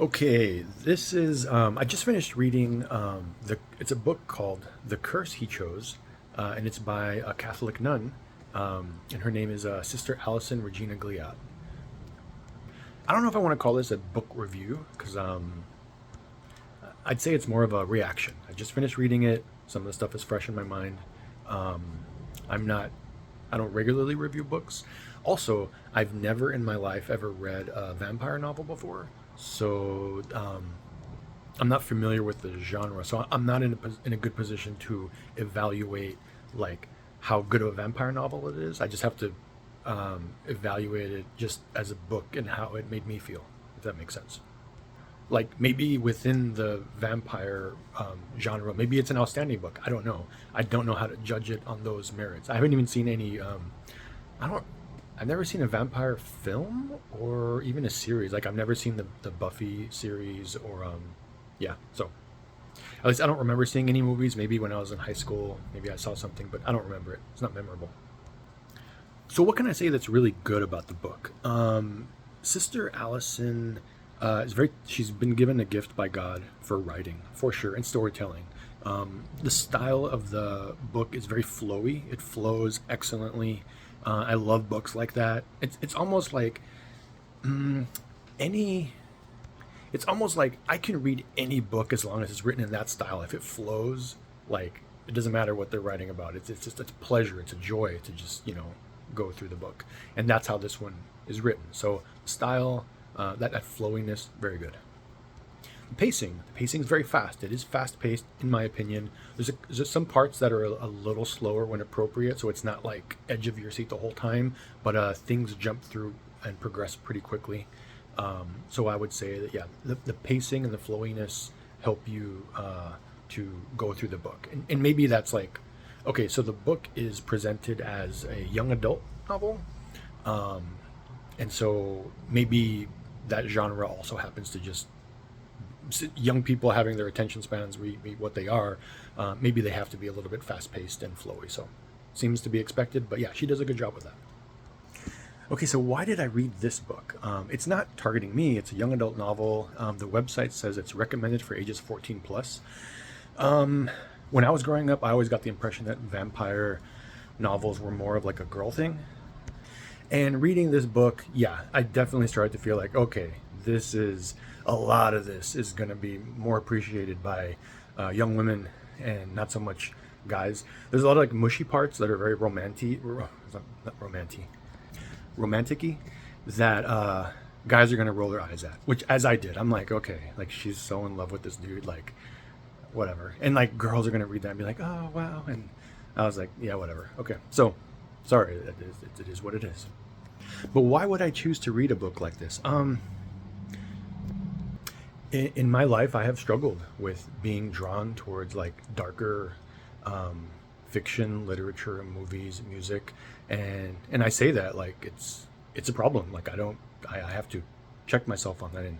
Okay, this is I just finished reading it's a book called The Curse He Chose, and it's by a Catholic nun, and her name is Sister Allison Regina Gliot. I don't know if I want to call this a book review because I'd say it's more of a reaction. I just finished reading it. Some of the stuff is fresh in my mind. Um, I'm not I don't regularly review books. Also, I've never in my life ever read a vampire novel before, so I'm not familiar with the genre. So I'm not in a good position to evaluate like how good of a vampire novel it is. I just have to evaluate it just as a book and how it made me feel, if that makes sense. Like maybe within the vampire genre, maybe it's an outstanding book. I don't know. I don't know how to judge it on those merits. I haven't even seen any. I don't. I've never seen a vampire film or even a series. Like I've never seen the Buffy series or yeah. So at least I don't remember seeing any movies. Maybe when I was in high school, maybe I saw something, but I don't remember it. It's not memorable. So what can I say that's really good about the book? Sister Allison is very. She's been given a gift by God for writing, for sure, and storytelling. The style of the book is very flowy. It flows excellently. I love books like that. It's almost like any. It's almost like I can read any book as long as it's written in that style. If it flows, like it doesn't matter what they're writing about. It's just it's a pleasure. It's a joy to just go through the book, and that's how this one is written. So style, that flowiness, very good. The pacing is very fast. It is fast paced, in my opinion. There's some parts that are a little slower when appropriate, so it's not like edge of your seat the whole time. But things jump through and progress pretty quickly. So I would say that yeah, the pacing and the flowiness help you to go through the book, and maybe that's like, okay, so the book is presented as a young adult novel, and so maybe that genre also happens to just young people having their attention spans be what they are. Maybe they have to be a little bit fast paced and flowy. So seems to be expected, but yeah, she does a good job with that. Okay, so why did I read this book? It's not targeting me. It's a young adult novel. The website says it's recommended for ages 14 plus. When I was growing up, I always got the impression that vampire novels were more of like a girl thing. And reading this book, yeah, I definitely started to feel like, okay, this is a lot of this is going to be more appreciated by young women and not so much guys. There's a lot of like mushy parts that are very not romantic-y, that guys are going to roll their eyes at, which as I did. I'm like, okay, like she's so in love with this dude, like whatever. And like girls are going to read that and be like, oh, wow. And I was like, yeah, whatever. Okay. So sorry, it is what it is. But why would I choose to read a book like this? In my life, I have struggled with being drawn towards like darker fiction, literature, movies, music, and I say that like it's a problem. Like I have to check myself on that and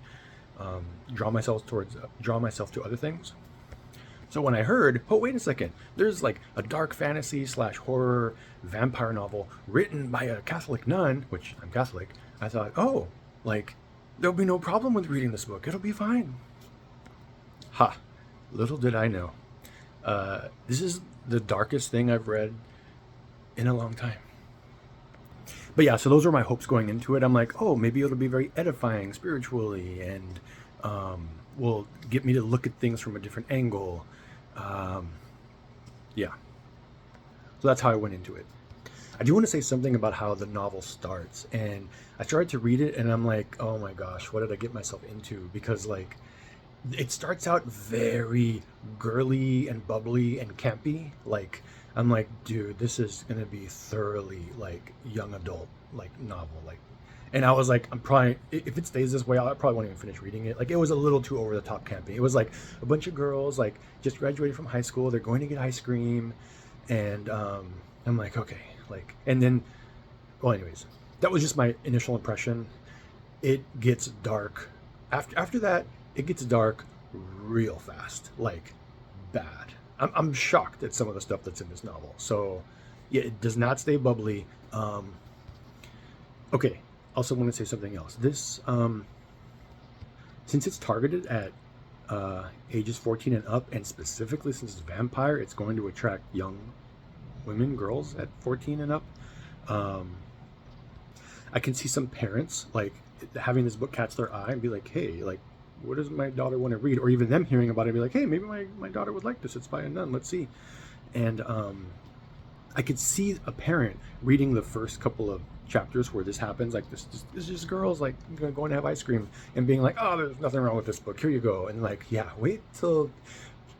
draw myself to other things. So when I heard, oh wait a second, there's like a dark fantasy slash horror vampire novel written by a Catholic nun, which I'm Catholic, I thought, oh, like there'll be no problem with reading this book. It'll be fine. Ha! Little did I know. This is the darkest thing I've read in a long time. But yeah, so those are my hopes going into it. I'm like, oh, maybe it'll be very edifying spiritually and will get me to look at things from a different angle. Um, yeah. So that's how I went into it. I do want to say something about how the novel starts. And I started to read it and I'm like, oh my gosh, what did I get myself into? Because like it starts out very girly and bubbly and campy. Like I'm like, dude, this is gonna be thoroughly like young adult like novel. Like and I was like, I'm probably if it stays this way, I probably won't even finish reading it. Like it was a little too over the top campy. It was like a bunch of girls like just graduated from high school, they're going to get ice cream, and I'm like, okay, like and then well anyways, that was just my initial impression. It gets dark. After that, it gets dark real fast, like bad. I'm shocked at some of the stuff that's in this novel. So yeah, it does not stay bubbly. Okay, also want to say something else. This since it's targeted at ages 14 and up, and specifically since it's vampire, it's going to attract young women, girls at 14 and up. I can see some parents like having this book catch their eye and be like, hey, like, what does my daughter want to read? Or even them hearing about it and be like, hey, maybe my daughter would like this. It's by a nun. Let's see. And I could see a parent reading the first couple of chapters where this happens, like this is just girls like going to have ice cream and being like, oh, there's nothing wrong with this book. Here you go. And like, yeah, wait till,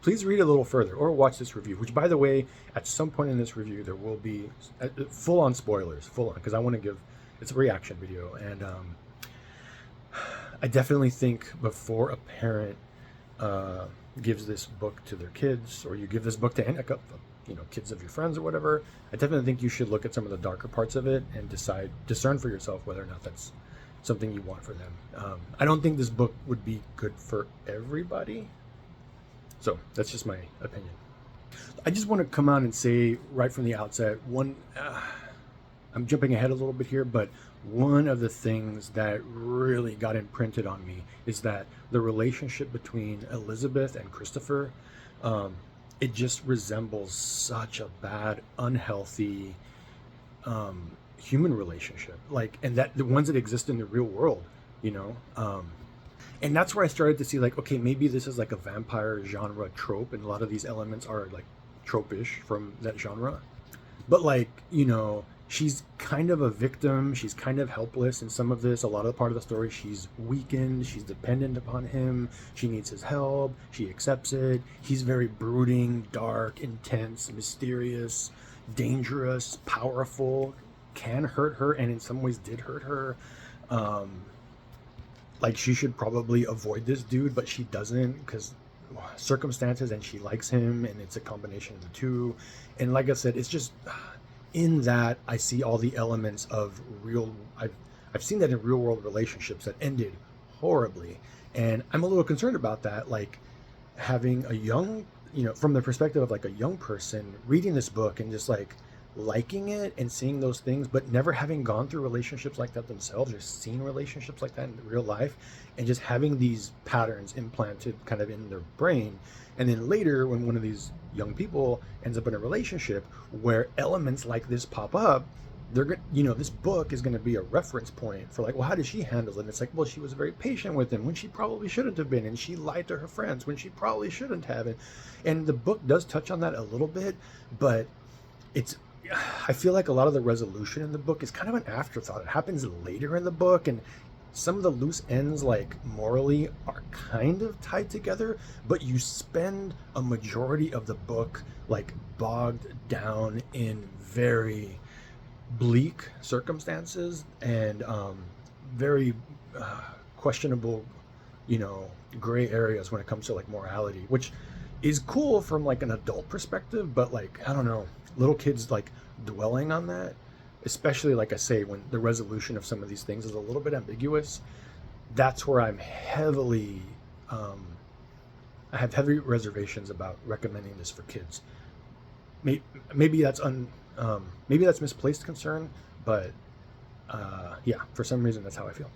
please read a little further or watch this review, which by the way, at some point in this review, there will be full on spoilers, because I want to give, it's a reaction video. And I definitely think before a parent gives this book to their kids, or you give this book to any, kids of your friends or whatever, I definitely think you should look at some of the darker parts of it and discern for yourself whether or not that's something you want for them. I don't think this book would be good for everybody. So that's just my opinion. I just want to come out and say right from the outset, I'm jumping ahead a little bit here, but one of the things that really got imprinted on me is that the relationship between Elizabeth and Christopher, it just resembles such a bad, unhealthy human relationship. Like, and that the ones that exist in the real world, and that's where I started to see like, okay, maybe this is like a vampire genre trope, and a lot of these elements are like trope-ish from that genre. But like, she's kind of a victim. She's kind of helpless in some of this. A lot of the part of the story, she's weakened. She's dependent upon him. She needs his help. She accepts it. He's very brooding, dark, intense, mysterious, dangerous, powerful, can hurt her, and in some ways did hurt her. Like, she should probably avoid this dude, but she doesn't because circumstances, and she likes him, and it's a combination of the two. And like I said, it's just... in that I see all the elements of I've seen that in real world relationships that ended horribly, and I'm a little concerned about that. Like, having a young, from the perspective of like a young person reading this book and just like liking it and seeing those things, but never having gone through relationships like that themselves or seen relationships like that in real life, and just having these patterns implanted kind of in their brain. And then later, when one of these young people ends up in a relationship where elements like this pop up, they're going, this book is going to be a reference point for like, well, how did she handle it? And it's like, well, she was very patient with him when she probably shouldn't have been, and she lied to her friends when she probably shouldn't have. And the book does touch on that a little bit, but I feel like a lot of the resolution in the book is kind of an afterthought. It happens later in the book, and some of the loose ends, like morally, are kind of tied together, but you spend a majority of the book like bogged down in very bleak circumstances and very questionable, gray areas when it comes to like morality, which is cool from like an adult perspective, but like, I don't know, little kids like dwelling on that, especially like I say, when the resolution of some of these things is a little bit ambiguous, that's where I'm heavily, I have heavy reservations about recommending this for kids. Maybe that's maybe that's misplaced concern, but yeah, for some reason that's how I feel.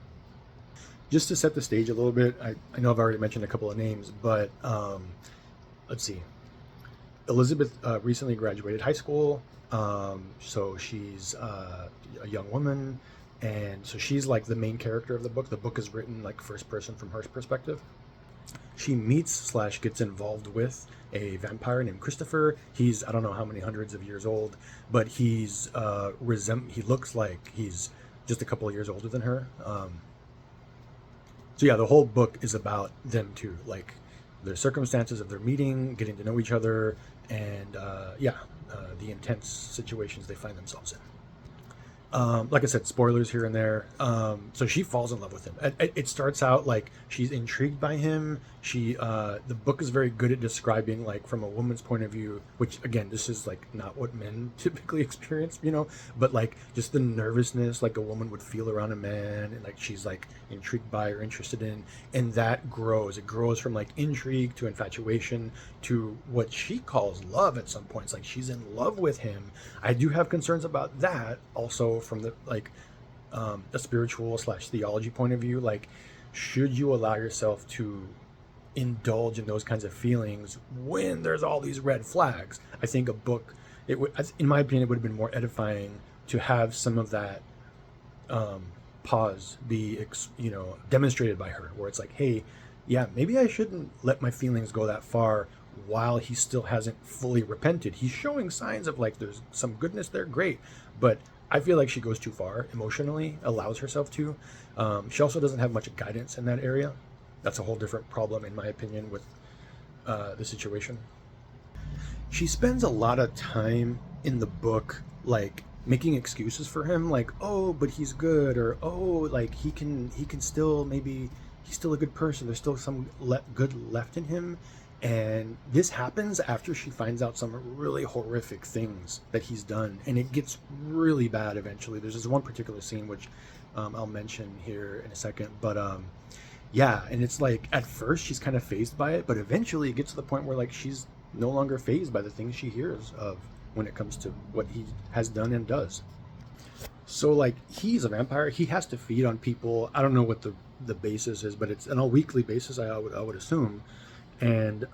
Just to set the stage a little bit, I know I've already mentioned a couple of names, but let's see. Elizabeth recently graduated high school. So she's a young woman, and so she's like the main character of the book. The book is written like first person from her perspective. She meets / gets involved with a vampire named Christopher. He's, I don't know how many hundreds of years old, but he's he looks like he's just a couple of years older than her. So yeah, the whole book is about them two, like their circumstances of their meeting, getting to know each other, and the intense situations they find themselves in. Like I said, spoilers here and there. So she falls in love with him. It starts out like she's intrigued by him. The book is very good at describing, like, from a woman's point of view, which again, this is like not what men typically experience, but like just the nervousness like a woman would feel around a man, and like she's like intrigued by or interested in, and that grows. It grows from like intrigue to infatuation to what she calls love at some points. Like she's in love with him. I do have concerns about that also from the like a spiritual / theology point of view. Like should you allow yourself to indulge in those kinds of feelings when there's all these red flags? I think a book, it would, in my opinion, it would have been more edifying to have some of that pause be, demonstrated by her, where it's like, hey, yeah, maybe I shouldn't let my feelings go that far while he still hasn't fully repented. He's showing signs of like there's some goodness there, great, but I feel like she goes too far emotionally, allows herself to. She also doesn't have much guidance in that area. That's a whole different problem, in my opinion, with the situation. She spends a lot of time in the book, like making excuses for him, like, oh, but he's good, or oh, like he can still, maybe he's still a good person. There's still some good left in him. And this happens after she finds out some really horrific things that he's done, and it gets really bad eventually. There's this one particular scene which I'll mention here in a second, but yeah, and it's like at first she's kind of fazed by it, but eventually it gets to the point where like she's no longer fazed by the things she hears of when it comes to what he has done and does. So like he's a vampire, he has to feed on people. I don't know what the basis is, but it's on a weekly basis, I would assume. And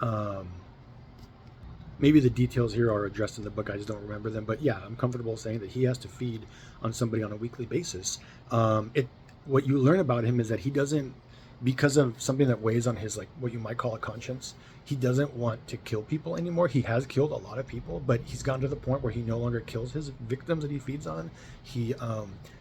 maybe the details here are addressed in the book, I just don't remember them, but yeah, I'm comfortable saying that he has to feed on somebody on a weekly basis. What you learn about him is that he doesn't, because of something that weighs on his, like what you might call a conscience, he doesn't want to kill people anymore. He has killed a lot of people, but he's gotten to the point where he no longer kills his victims that he feeds on. He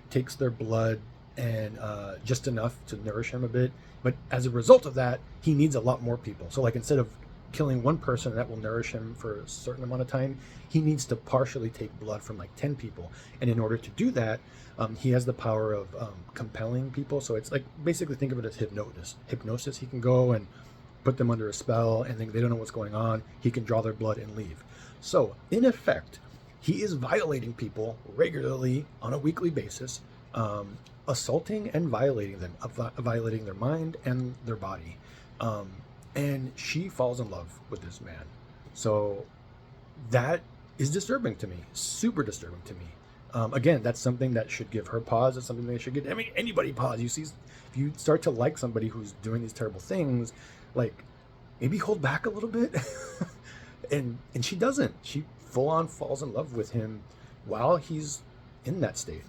takes their blood and just enough to nourish him a bit. But as a result of that, he needs a lot more people. So like instead of killing one person that will nourish him for a certain amount of time, he needs to partially take blood from like 10 people. And in order to do that, he has the power of compelling people. So it's like, basically think of it as hypnosis. He can go and put them under a spell, and they don't know what's going on. He can draw their blood and leave. So in effect, he is violating people regularly on a weekly basis, assaulting and violating them, violating their mind and their body. And she falls in love with this man. So that is disturbing to me, super disturbing to me. Again, that's something that should give her pause. It's something that should give, anybody pause. You see, if you start to like somebody who's doing these terrible things, like maybe hold back a little bit. and she doesn't. She full on falls in love with him while he's in that state,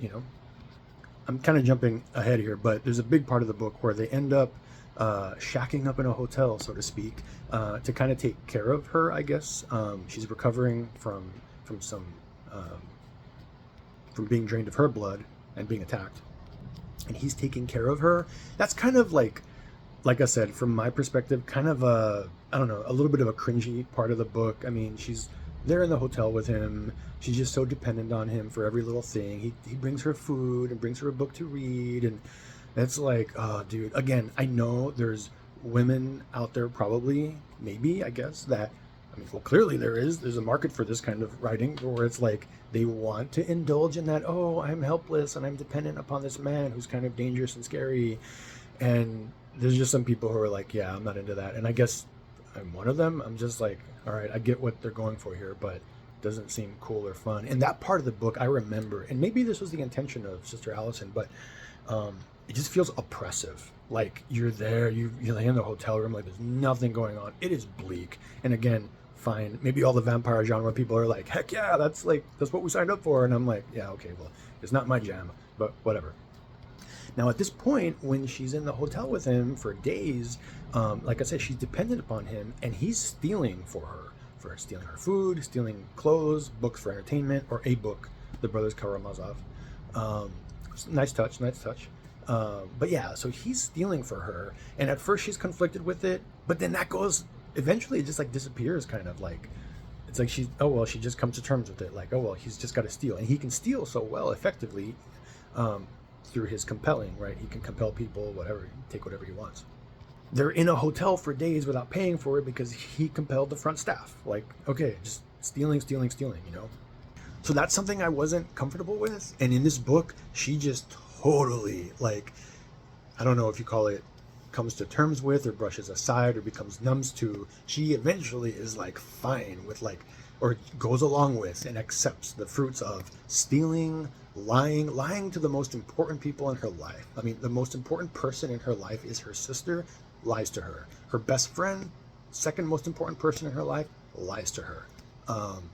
I'm kind of jumping ahead here, but there's a big part of the book where they end up shacking up in a hotel, so to speak, to kind of take care of her, I guess. She's recovering from being drained of her blood and being attacked, and he's taking care of her. That's kind of like I said, from my perspective, kind of a little bit of a cringy part of the book. I mean, she's there in the hotel with him. She's just so dependent on him for every little thing. He brings her food and brings her a book to read, and it's like, oh, dude. Again, I know there's women out there, probably, maybe, I guess, that, clearly there's a market for this kind of writing where it's like they want to indulge in that, oh, I'm helpless and I'm dependent upon this man who's kind of dangerous and scary. And there's just some people who are like, yeah, I'm not into that. And I guess I'm one of them. I'm just like, all right, I get what they're going for here, but it doesn't seem cool or fun. And that part of the book I remember, and maybe this was the intention of Sister Allison, but it just feels oppressive. Like you're there, you're in the hotel room, like there's nothing going on. It is bleak. And again, fine, maybe all the vampire genre people are like, heck yeah, that's what we signed up for. And I'm like, yeah, okay, well, it's not my jam, but whatever. Now, at this point, when she's in the hotel with him for days, like I said, she's dependent upon him, and he's stealing for stealing her food, stealing clothes, books for entertainment, or a book, The Brothers Karamazov. Nice touch. But yeah, so he's stealing for her, and at first she's conflicted with it, but then that goes, eventually it just like disappears, kind of like, it's like she just comes to terms with it, like, oh well, he's just got to steal, and he can steal so well effectively, through his compelling, right? He can compel people, whatever, take whatever he wants. They're in a hotel for days without paying for it because he compelled the front staff. Like, okay, just stealing. So that's something I wasn't comfortable with. And in this book, she just totally, like, I don't know if you call it comes to terms with, or brushes aside, or becomes numb to. She eventually is like fine with, like, or goes along with and accepts the fruits of stealing, lying to the most important people in her life. I mean, the most important person in her life is her sister, lies to her. Her best friend, second most important person in her life, lies to her. Um,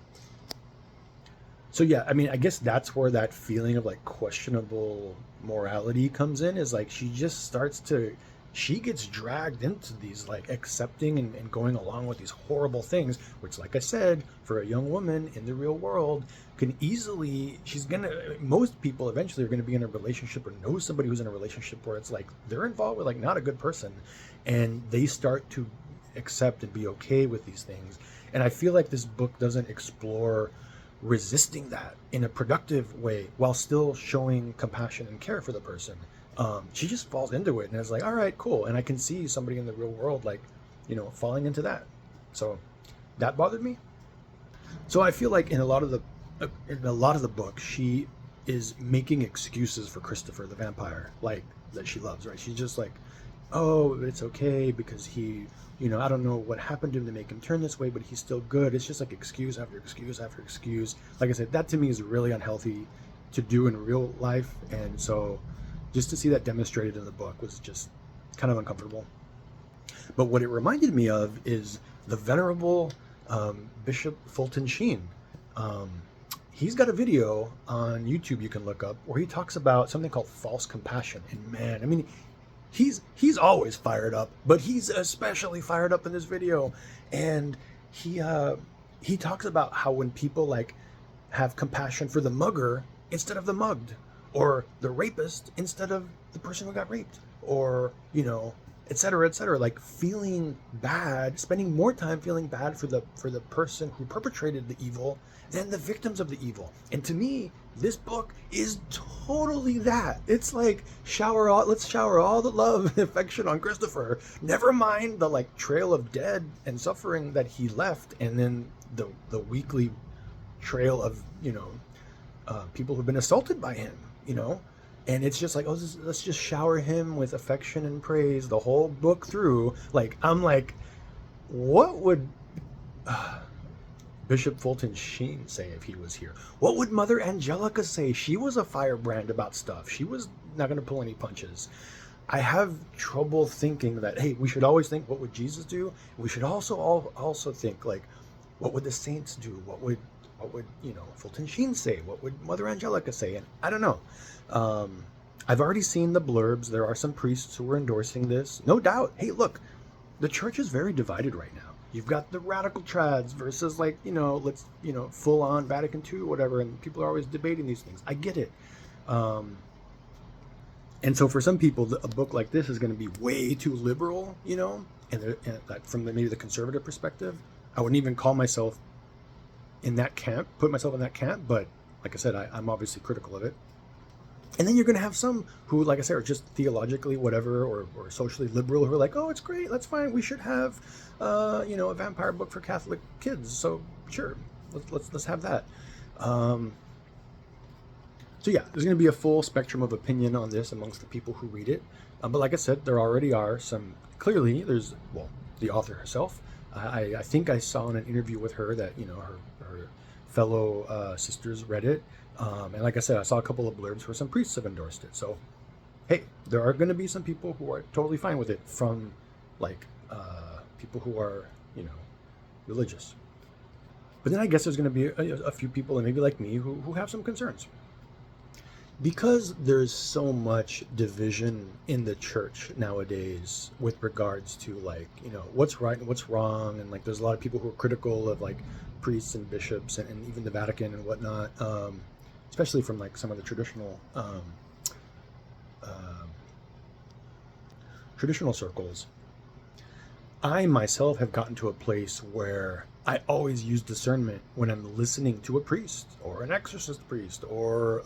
so yeah, I mean, I guess that's where that feeling of like questionable morality comes in, is like she just starts to, she gets dragged into these like accepting and going along with these horrible things, which, like I said, for a young woman in the real world can easily, she's gonna, most people eventually are gonna be in a relationship or know somebody who's in a relationship where it's like they're involved with like not a good person, and they start to accept and be okay with these things. And I feel like this book doesn't explore resisting that in a productive way while still showing compassion and care for the person. She just falls into it and is like, all right, cool. And I can see somebody in the real world, like, falling into that. So that bothered me. So I feel like in a lot of the book, she is making excuses for Christopher, the vampire, like that she loves, right? She's just like, oh, it's okay because he, I don't know what happened to him to make him turn this way, but he's still good. It's just like excuse after excuse after excuse. Like I said, that to me is really unhealthy to do in real life. And so just to see that demonstrated in the book was just kind of uncomfortable. But what it reminded me of is the venerable Bishop Fulton Sheen. Um, he's got a video on YouTube you can look up where he talks about something called false compassion. And man, I mean, he's always fired up, but he's especially fired up in this video. And he talks about how when people like have compassion for the mugger instead of the mugged, or the rapist instead of the person who got raped, or et cetera, like feeling bad, spending more time feeling bad for the person who perpetrated the evil than the victims of the evil. And to me, this book is totally that. It's like let's shower all the love and affection on Christopher. Never mind the like trail of dead and suffering that he left, and then the weekly trail of people who've been assaulted by him. And it's just like, oh, let's just shower him with affection and praise the whole book through. Like, I'm like, what would Bishop Fulton Sheen say if he was here? What would Mother Angelica say? She was a firebrand about stuff. She was not going to pull any punches. I have trouble thinking that, hey, we should always think, what would Jesus do? We should also think, like, what would the saints do? What would Fulton Sheen say? What would Mother Angelica say? And I don't know. I've already seen the blurbs. There are some priests who are endorsing this. No doubt. Hey, look, the church is very divided right now. You've got the radical trads versus like, let's, full on Vatican II or whatever. And people are always debating these things. I get it. And so for some people, a book like this is going to be way too liberal, and from maybe the conservative perspective. I wouldn't even call myself in that camp, put myself in that camp, but like I said, I'm obviously critical of it. And then you're going to have some who, like I said, are just theologically whatever, or socially liberal, who are like, oh, it's great, that's fine, we should have a vampire book for Catholic kids, so sure, let's have that. So yeah, there's going to be a full spectrum of opinion on this amongst the people who read it, but like I said, there already are some. Clearly there's, well, the author herself, I think I saw in an interview with her that her fellow sisters read it, and like I said, I saw a couple of blurbs where some priests have endorsed it. So hey, there are going to be some people who are totally fine with it, from like people who are religious. But then I guess there's going to be a few people, and maybe like me, who have some concerns, because there's so much division in the church nowadays with regards to like what's right and what's wrong, and like there's a lot of people who are critical of like priests and bishops and even the Vatican and whatnot, especially from like some of the traditional circles. I myself have gotten to a place where I always use discernment when I'm listening to a priest or an exorcist priest or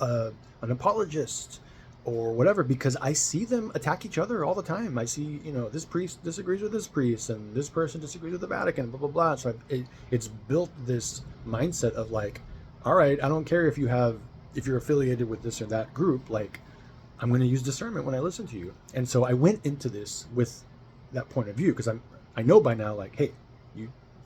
an apologist or whatever, because I see them attack each other all the time. I see, this priest disagrees with this priest and this person disagrees with the Vatican, blah, blah, blah. So it's built this mindset of like, all right, I don't care if you're affiliated with this or that group, like I'm going to use discernment when I listen to you. And so I went into this with that point of view, because I know by now, like, hey,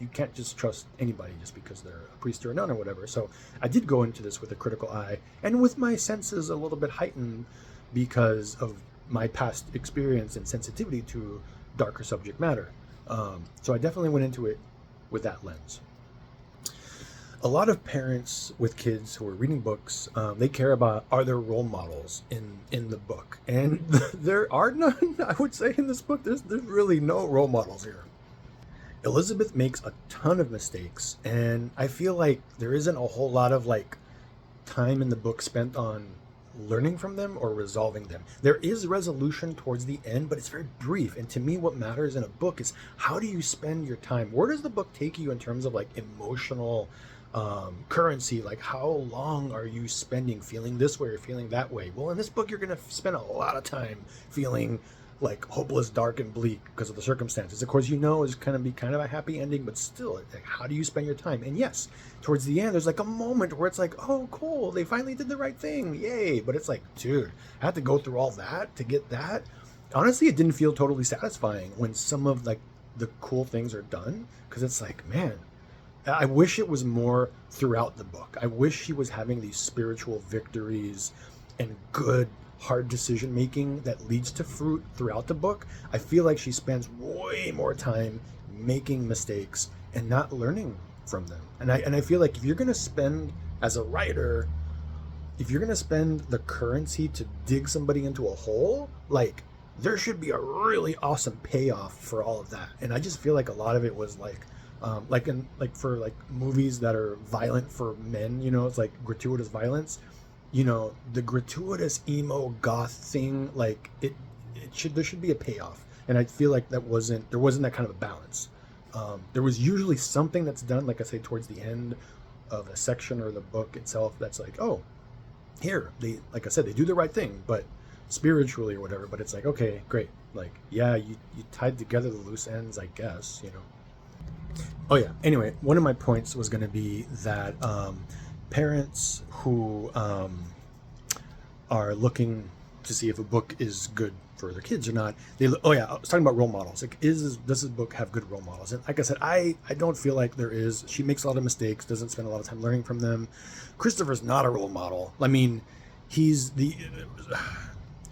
you can't just trust anybody just because they're a priest or a nun or whatever. So I did go into this with a critical eye and with my senses a little bit heightened because of my past experience and sensitivity to darker subject matter. So I definitely went into it with that lens. A lot of parents with kids who are reading books, they care about, are there role models in the book? And there are none, I would say, in this book. There's really no role models here. Elizabeth makes a ton of mistakes, and I feel like there isn't a whole lot of like time in the book spent on learning from them or resolving them. There is resolution towards the end, but it's very brief. And to me, what matters in a book is how do you spend your time? Where does the book take you in terms of like emotional currency? Like how long are you spending feeling this way or feeling that way? Well, in this book, you're going to spend a lot of time feeling like hopeless, dark, and bleak because of the circumstances. Of course, it's going to be kind of a happy ending, but still, like, how do you spend your time? And yes, towards the end, there's like a moment where it's like, oh, cool, they finally did the right thing, yay. But it's like, dude, I had to go through all that to get that. Honestly, it didn't feel totally satisfying when some of like the cool things are done, because it's like, man, I wish it was more throughout the book. I wish she was having these spiritual victories and good hard decision making that leads to fruit throughout the book. I feel like she spends way more time making mistakes and not learning from them. And I feel like if you're going to spend, as a writer, if you're going to spend the currency to dig somebody into a hole, like there should be a really awesome payoff for all of that. And I just feel like a lot of it was like for like movies that are violent for men, it's like gratuitous violence. The gratuitous emo goth thing, like there should be a payoff. And I feel like there wasn't that kind of a balance. There was usually something that's done, like I say, towards the end of a section or the book itself that's like, oh, here, like I said, they do the right thing, but spiritually or whatever, but it's like, okay, great. Like, yeah, you tied together the loose ends, I guess, Oh yeah, anyway, one of my points was going to be that parents who are looking to see if a book is good for their kids or not, I was talking about role models. Like, does this book have good role models? And like I said, I don't feel like there is. She makes a lot of mistakes, doesn't spend a lot of time learning from them. Christopher's not a role model. I mean, he's the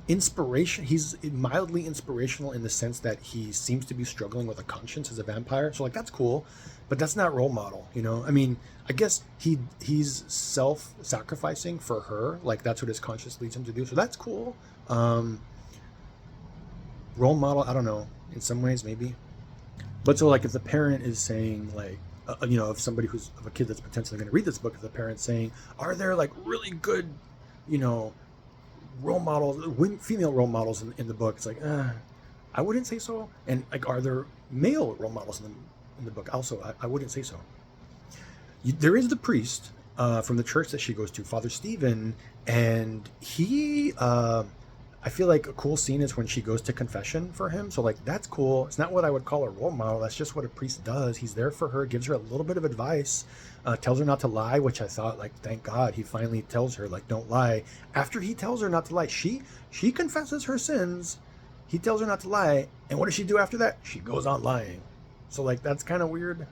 inspiration. He's mildly inspirational in the sense that he seems to be struggling with a conscience as a vampire. So like, that's cool, but that's not role model, I mean, I guess he's self-sacrificing for her. Like, that's what his conscience leads him to do. So that's cool. Role model, I don't know. In some ways, maybe. But so, like, if the parent is saying, like, of somebody of a kid that's potentially going to read this book, if the parent's saying, are there, like, really good, role models, female role models in the book? It's like, I wouldn't say so. And, like, are there male role models in the book? Also, I wouldn't say so. There is the priest from the church that she goes to, Father Stephen, and he, I feel like a cool scene is when she goes to confession for him. So like, that's cool. It's not what I would call a role model. That's just what a priest does. He's there for her, gives her a little bit of advice, tells her not to lie, which I thought, like, thank God he finally tells her, like, don't lie. After he tells her not to lie, she confesses her sins. He tells her not to lie. And what does she do after that? She goes on lying. So like, that's kind of weird.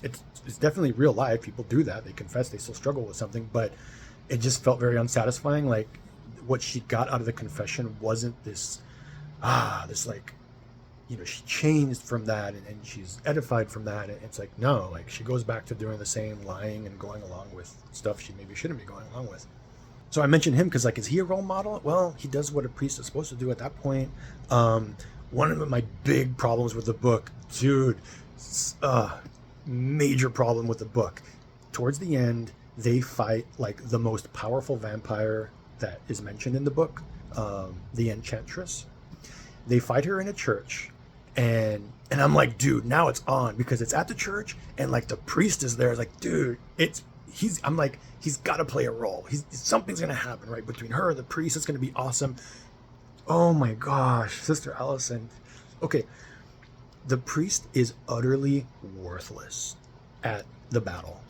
It's definitely real life. People do that. They confess they still struggle with something, but it just felt very unsatisfying. Like, what she got out of the confession wasn't this like, she changed from that and she's edified from that. And it's like, no, like, she goes back to doing the same lying and going along with stuff she maybe shouldn't be going along with. So I mentioned him because, like, is he a role model? Well, he does what a priest is supposed to do at that point. One of my big problems with the book, dude, major problem with the book. Towards the end, they fight like the most powerful vampire that is mentioned in the book, the Enchantress. They fight her in a church, and I'm like, dude, now it's on, because it's at the church and like the priest is there. It's like, dude, I'm like, he's got to play a role. Something's gonna happen right between her and the priest. It's gonna be awesome. Oh my gosh, Sister Allison. Okay, the priest is utterly worthless at the battle.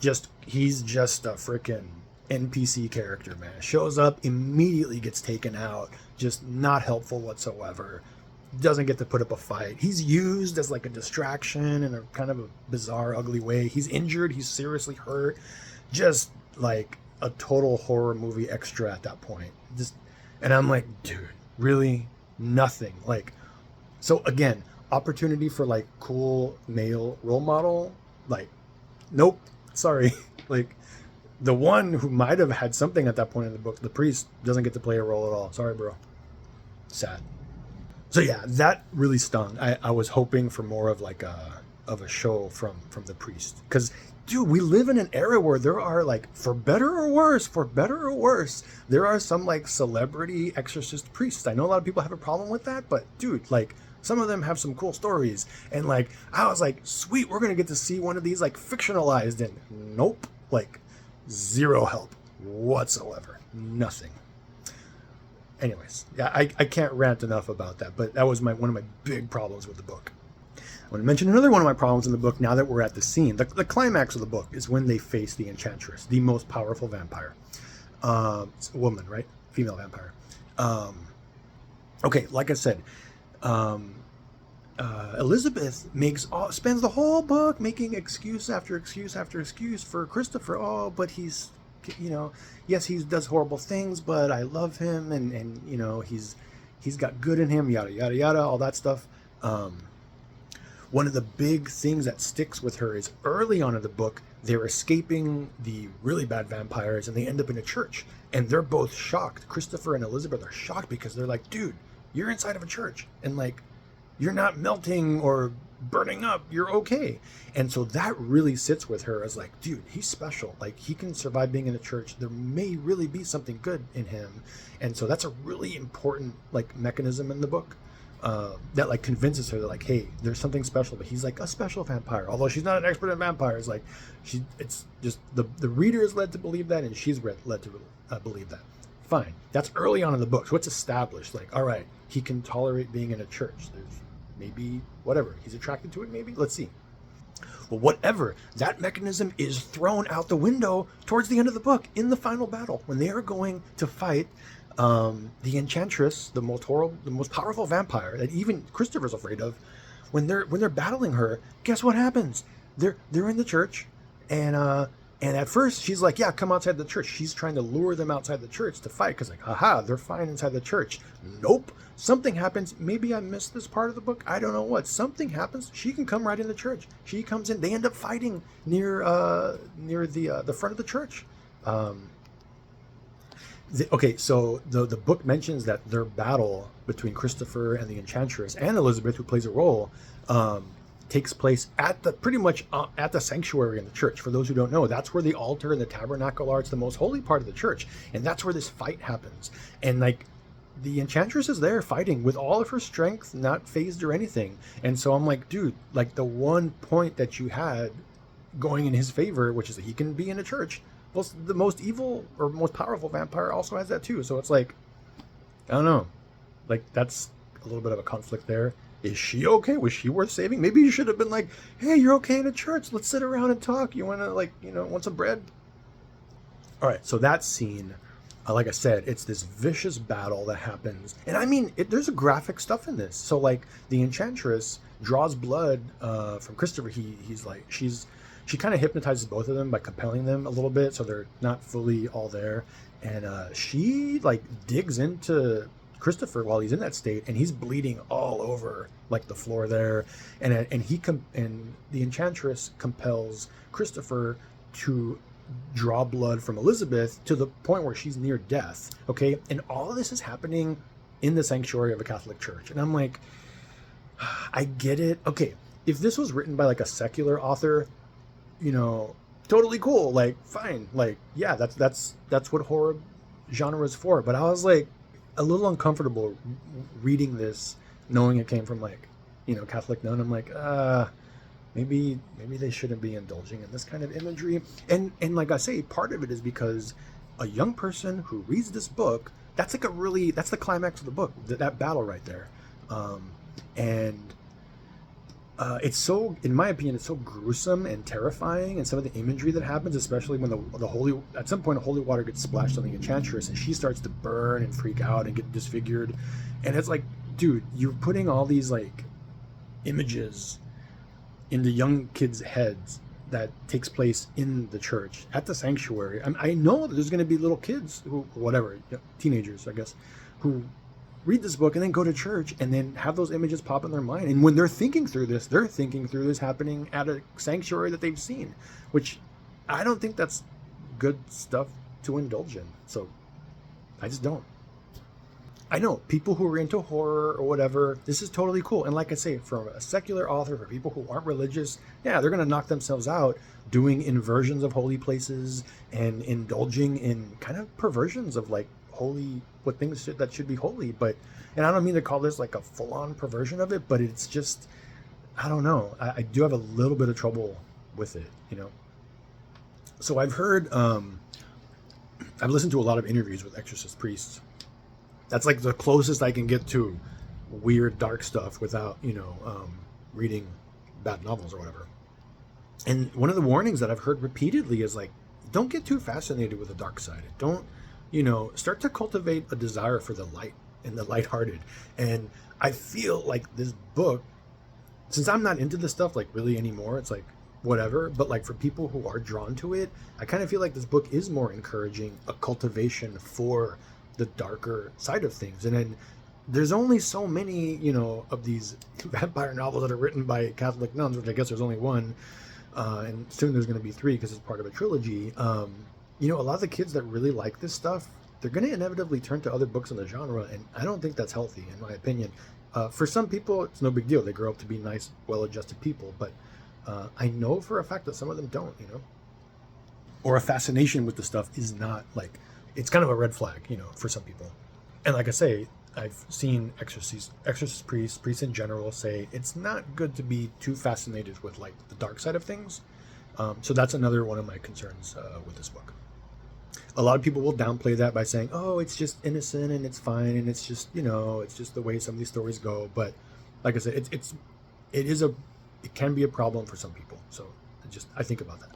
He's just a freaking NPC character, man. Shows up, immediately gets taken out, just not helpful whatsoever. doesn't get to put up a fight. He's used as like a distraction in a kind of a bizarre, ugly way. He's injured. He's seriously hurt. Just like a total horror movie extra at that point. And I'm like, dude, really? Nothing. Like, so again, opportunity for like cool male role model. Like, nope. Sorry. Like, the one who might have had something at that point in the book, the priest, doesn't get to play a role at all. Sorry, bro. Sad. So yeah, that really stung. I was hoping for more of like a show from the priest, because dude, we live in an era where there are like, for better or worse, there are some like celebrity exorcist priests. I know a lot of people have a problem with that, but dude, like some of them have some cool stories, and like I was like, sweet, we're gonna get to see one of these like fictionalized, and nope, like zero help whatsoever, nothing. Anyways, yeah, I can't rant enough about that, but that was one of my big problems with the book. I want to mention another one of my problems in the book now that we're at the scene. The climax of the book is when they face the Enchantress, the most powerful vampire. It's a woman, right? Female vampire. Okay, like I said, Elizabeth spends the whole book making excuse after excuse after excuse for Christopher. Oh, but he's, yes, he does horrible things, but I love him, and he's got good in him, yada yada yada, all that stuff. One of the big things that sticks with her is early on in the book, they're escaping the really bad vampires, and they end up in a church, and they're both shocked. Christopher and Elizabeth are shocked because they're like, dude, you're inside of a church, and like, you're not melting or burning up, you're okay. And so that really sits with her as like, dude, he's special. Like, he can survive being in a church. There may really be something good in him. And so that's a really important like mechanism in the book, that like convinces her that like, hey, there's something special, but he's like a special vampire. Although she's not an expert in vampires, like it's just the reader is led to believe that, and she's led to believe that. Fine. That's early on in the book. So it's established, like, all right, he can tolerate being in a church. There's maybe whatever, he's attracted to it, maybe, let's see. Well, whatever, that mechanism is thrown out the window towards the end of the book in the final battle when they are going to fight the Enchantress, the most powerful vampire that even Christopher's afraid of. When they're battling her, guess what happens? They're in the church, and at first she's like, yeah, come outside the church. She's trying to lure them outside the church to fight, because like, haha, they're fine inside the church. Nope. Something happens. Maybe I missed this part of the book. I don't know what. Something happens. She can come right in the church. She comes in. They end up fighting near the front of the church. Okay, so the book mentions that their battle between Christopher and the Enchantress and Elizabeth, who plays a role, takes place at the sanctuary in the church. For those who don't know, that's where the altar and the tabernacle are. It's the most holy part of the church, and that's where this fight happens. And like, the Enchantress is there fighting with all of her strength, not phased or anything. And so I'm like, dude, like the one point that you had going in his favor, which is that he can be in a church, well, the most evil or most powerful vampire also has that too. So it's like, I don't know, like that's a little bit of a conflict there. Is she okay? Was she worth saving? Maybe you should have been like, hey, you're okay in a church. Let's sit around and talk. You want to want some bread? All right. So that scene, like I said, it's this vicious battle that happens. And I mean, there's a graphic stuff in this. So like the Enchantress draws blood from Christopher. She kind of hypnotizes both of them by compelling them a little bit, so they're not fully all there. And she like digs into Christopher while he's in that state, and he's bleeding all over like the floor there. And the Enchantress compels Christopher to draw blood from Elizabeth to the point where she's near death. Okay, and all of this is happening in the sanctuary of a Catholic church, and I'm like, I get it. Okay, if this was written by like a secular author, totally cool, like fine, like yeah, that's what horror genre is for. But I was like a little uncomfortable reading this, knowing it came from like Catholic nun. I'm like, maybe they shouldn't be indulging in this kind of imagery. And like I say, part of it is because a young person who reads this book, that's the climax of the book, that battle right there. It's so, in my opinion, it's so gruesome and terrifying, and some of the imagery that happens, especially when at some point, holy water gets splashed on the Enchantress, and she starts to burn and freak out and get disfigured, and it's like, dude, you're putting all these like images into young kids' heads that takes place in the church at the sanctuary. I know that there's going to be little kids who, whatever, teenagers, I guess, who read this book and then go to church and then have those images pop in their mind. And when they're thinking through this, they're thinking through this happening at a sanctuary that they've seen, which I don't think that's good stuff to indulge in. So I just don't. I know people who are into horror or whatever, this is totally cool. And like I say, from a secular author, for people who aren't religious, yeah, they're going to knock themselves out doing inversions of holy places and indulging in kind of perversions of like holy, what things that should be holy. But, and I don't mean to call this like a full-on perversion of it, but it's just, I don't know. I do have a little bit of trouble with it, you know? So I've heard, I've listened to a lot of interviews with exorcist priests. That's like the closest I can get to weird, dark stuff without, reading bad novels or whatever. And one of the warnings that I've heard repeatedly is like, don't get too fascinated with the dark side. Don't, start to cultivate a desire for the light and the lighthearted. And I feel like this book, since I'm not into this stuff like really anymore, it's like whatever, but like for people who are drawn to it, I kind of feel like this book is more encouraging a cultivation for the darker side of things. And then there's only so many, of these vampire novels that are written by Catholic nuns, which I guess there's only one, and soon there's going to be 3 because it's part of a trilogy. A lot of the kids that really like this stuff, they're going to inevitably turn to other books in the genre, and I don't think that's healthy, in my opinion. For some people, it's no big deal. They grow up to be nice, well-adjusted people, but I know for a fact that some of them don't, or a fascination with the stuff is not like, it's kind of a red flag, for some people. And like I say, I've seen exorcist priests in general say it's not good to be too fascinated with like the dark side of things. So that's another one of my concerns with this book. A lot of people will downplay that by saying, oh, it's just innocent and it's fine and it's just, it's just the way some of these stories go. But like I said, it can be a problem for some people. So I think about that.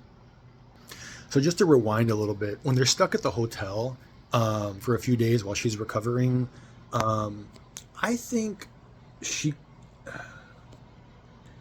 So just to rewind a little bit, when they're stuck at the hotel for a few days while she's recovering, I think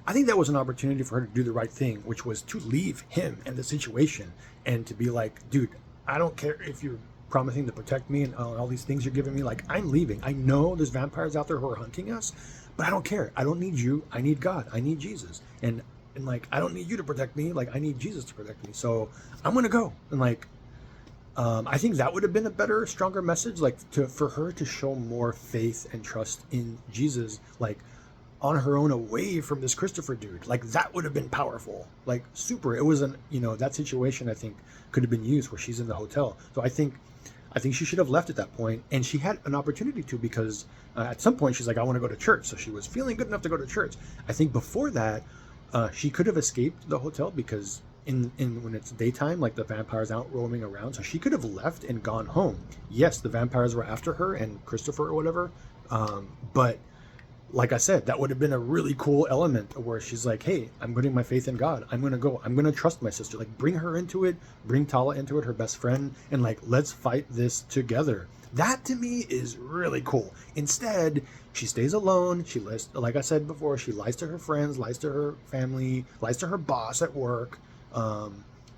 that was an opportunity for her to do the right thing, which was to leave him and the situation and to be like, dude, I don't care if you're promising to protect me and all these things you're giving me. Like, I'm leaving. I know there's vampires out there who are hunting us, but I don't care. I don't need you. I need God. I need Jesus. And like, I don't need you to protect me. Like, I need Jesus to protect me. So I'm going to go. And like, I think that would have been a better, stronger message, like for her to show more faith and trust in Jesus, like on her own away from this Christopher dude. Like, that would have been powerful, like super. It was that situation I think could have been used where she's in the hotel. So I think she should have left at that point, and she had an opportunity to, because at some point she's like, I want to go to church. So she was feeling good enough to go to church. I think before that, she could have escaped the hotel because in when it's daytime, like the vampires out roaming around. So she could have left and gone home. Yes, the vampires were after her and Christopher or whatever. But like I said, that would have been a really cool element where she's like, hey, I'm putting my faith in God. I'm going to go. I'm going to trust my sister. Like, bring her into it. Bring Tala into it, her best friend. And like, let's fight this together. That to me is really cool. Instead, she stays alone. She lies, like I said before, she lies to her friends, lies to her family, lies to her boss at work,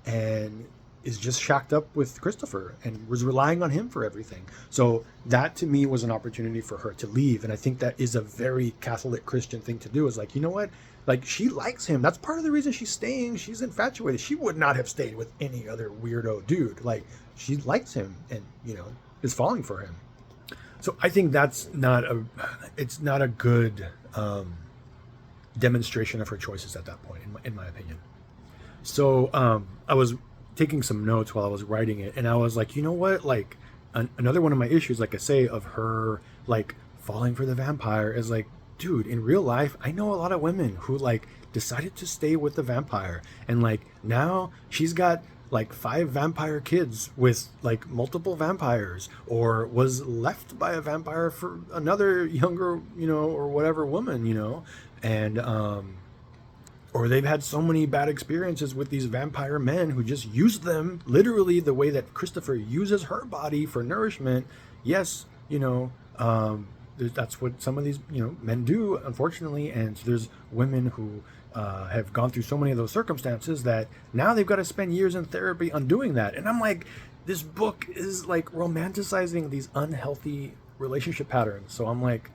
and is just shacked up with Christopher and was relying on him for everything. So that to me was an opportunity for her to leave. And I think that is a very Catholic Christian thing to do, is like, you know what? Like, she likes him. That's part of the reason she's staying. She's infatuated. She would not have stayed with any other weirdo dude. Like, she likes him and, is falling for him. So I think it's not a good demonstration of her choices at that point, in my opinion. So I was taking some notes while I was writing it, and I was like, you know what? Like, another one of my issues, like I say, of her like falling for the vampire is like, dude, in real life, I know a lot of women who like decided to stay with the vampire, and like now she's got like 5 vampire kids with like multiple vampires, or was left by a vampire for another younger, or whatever woman, and or they've had so many bad experiences with these vampire men who just use them literally the way that Christopher uses her body for nourishment. Yes, there's that's what some of these men do, unfortunately. And so there's women who have gone through so many of those circumstances that now they've got to spend years in therapy undoing that. And I'm like, this book is like romanticizing these unhealthy relationship patterns. So I'm like,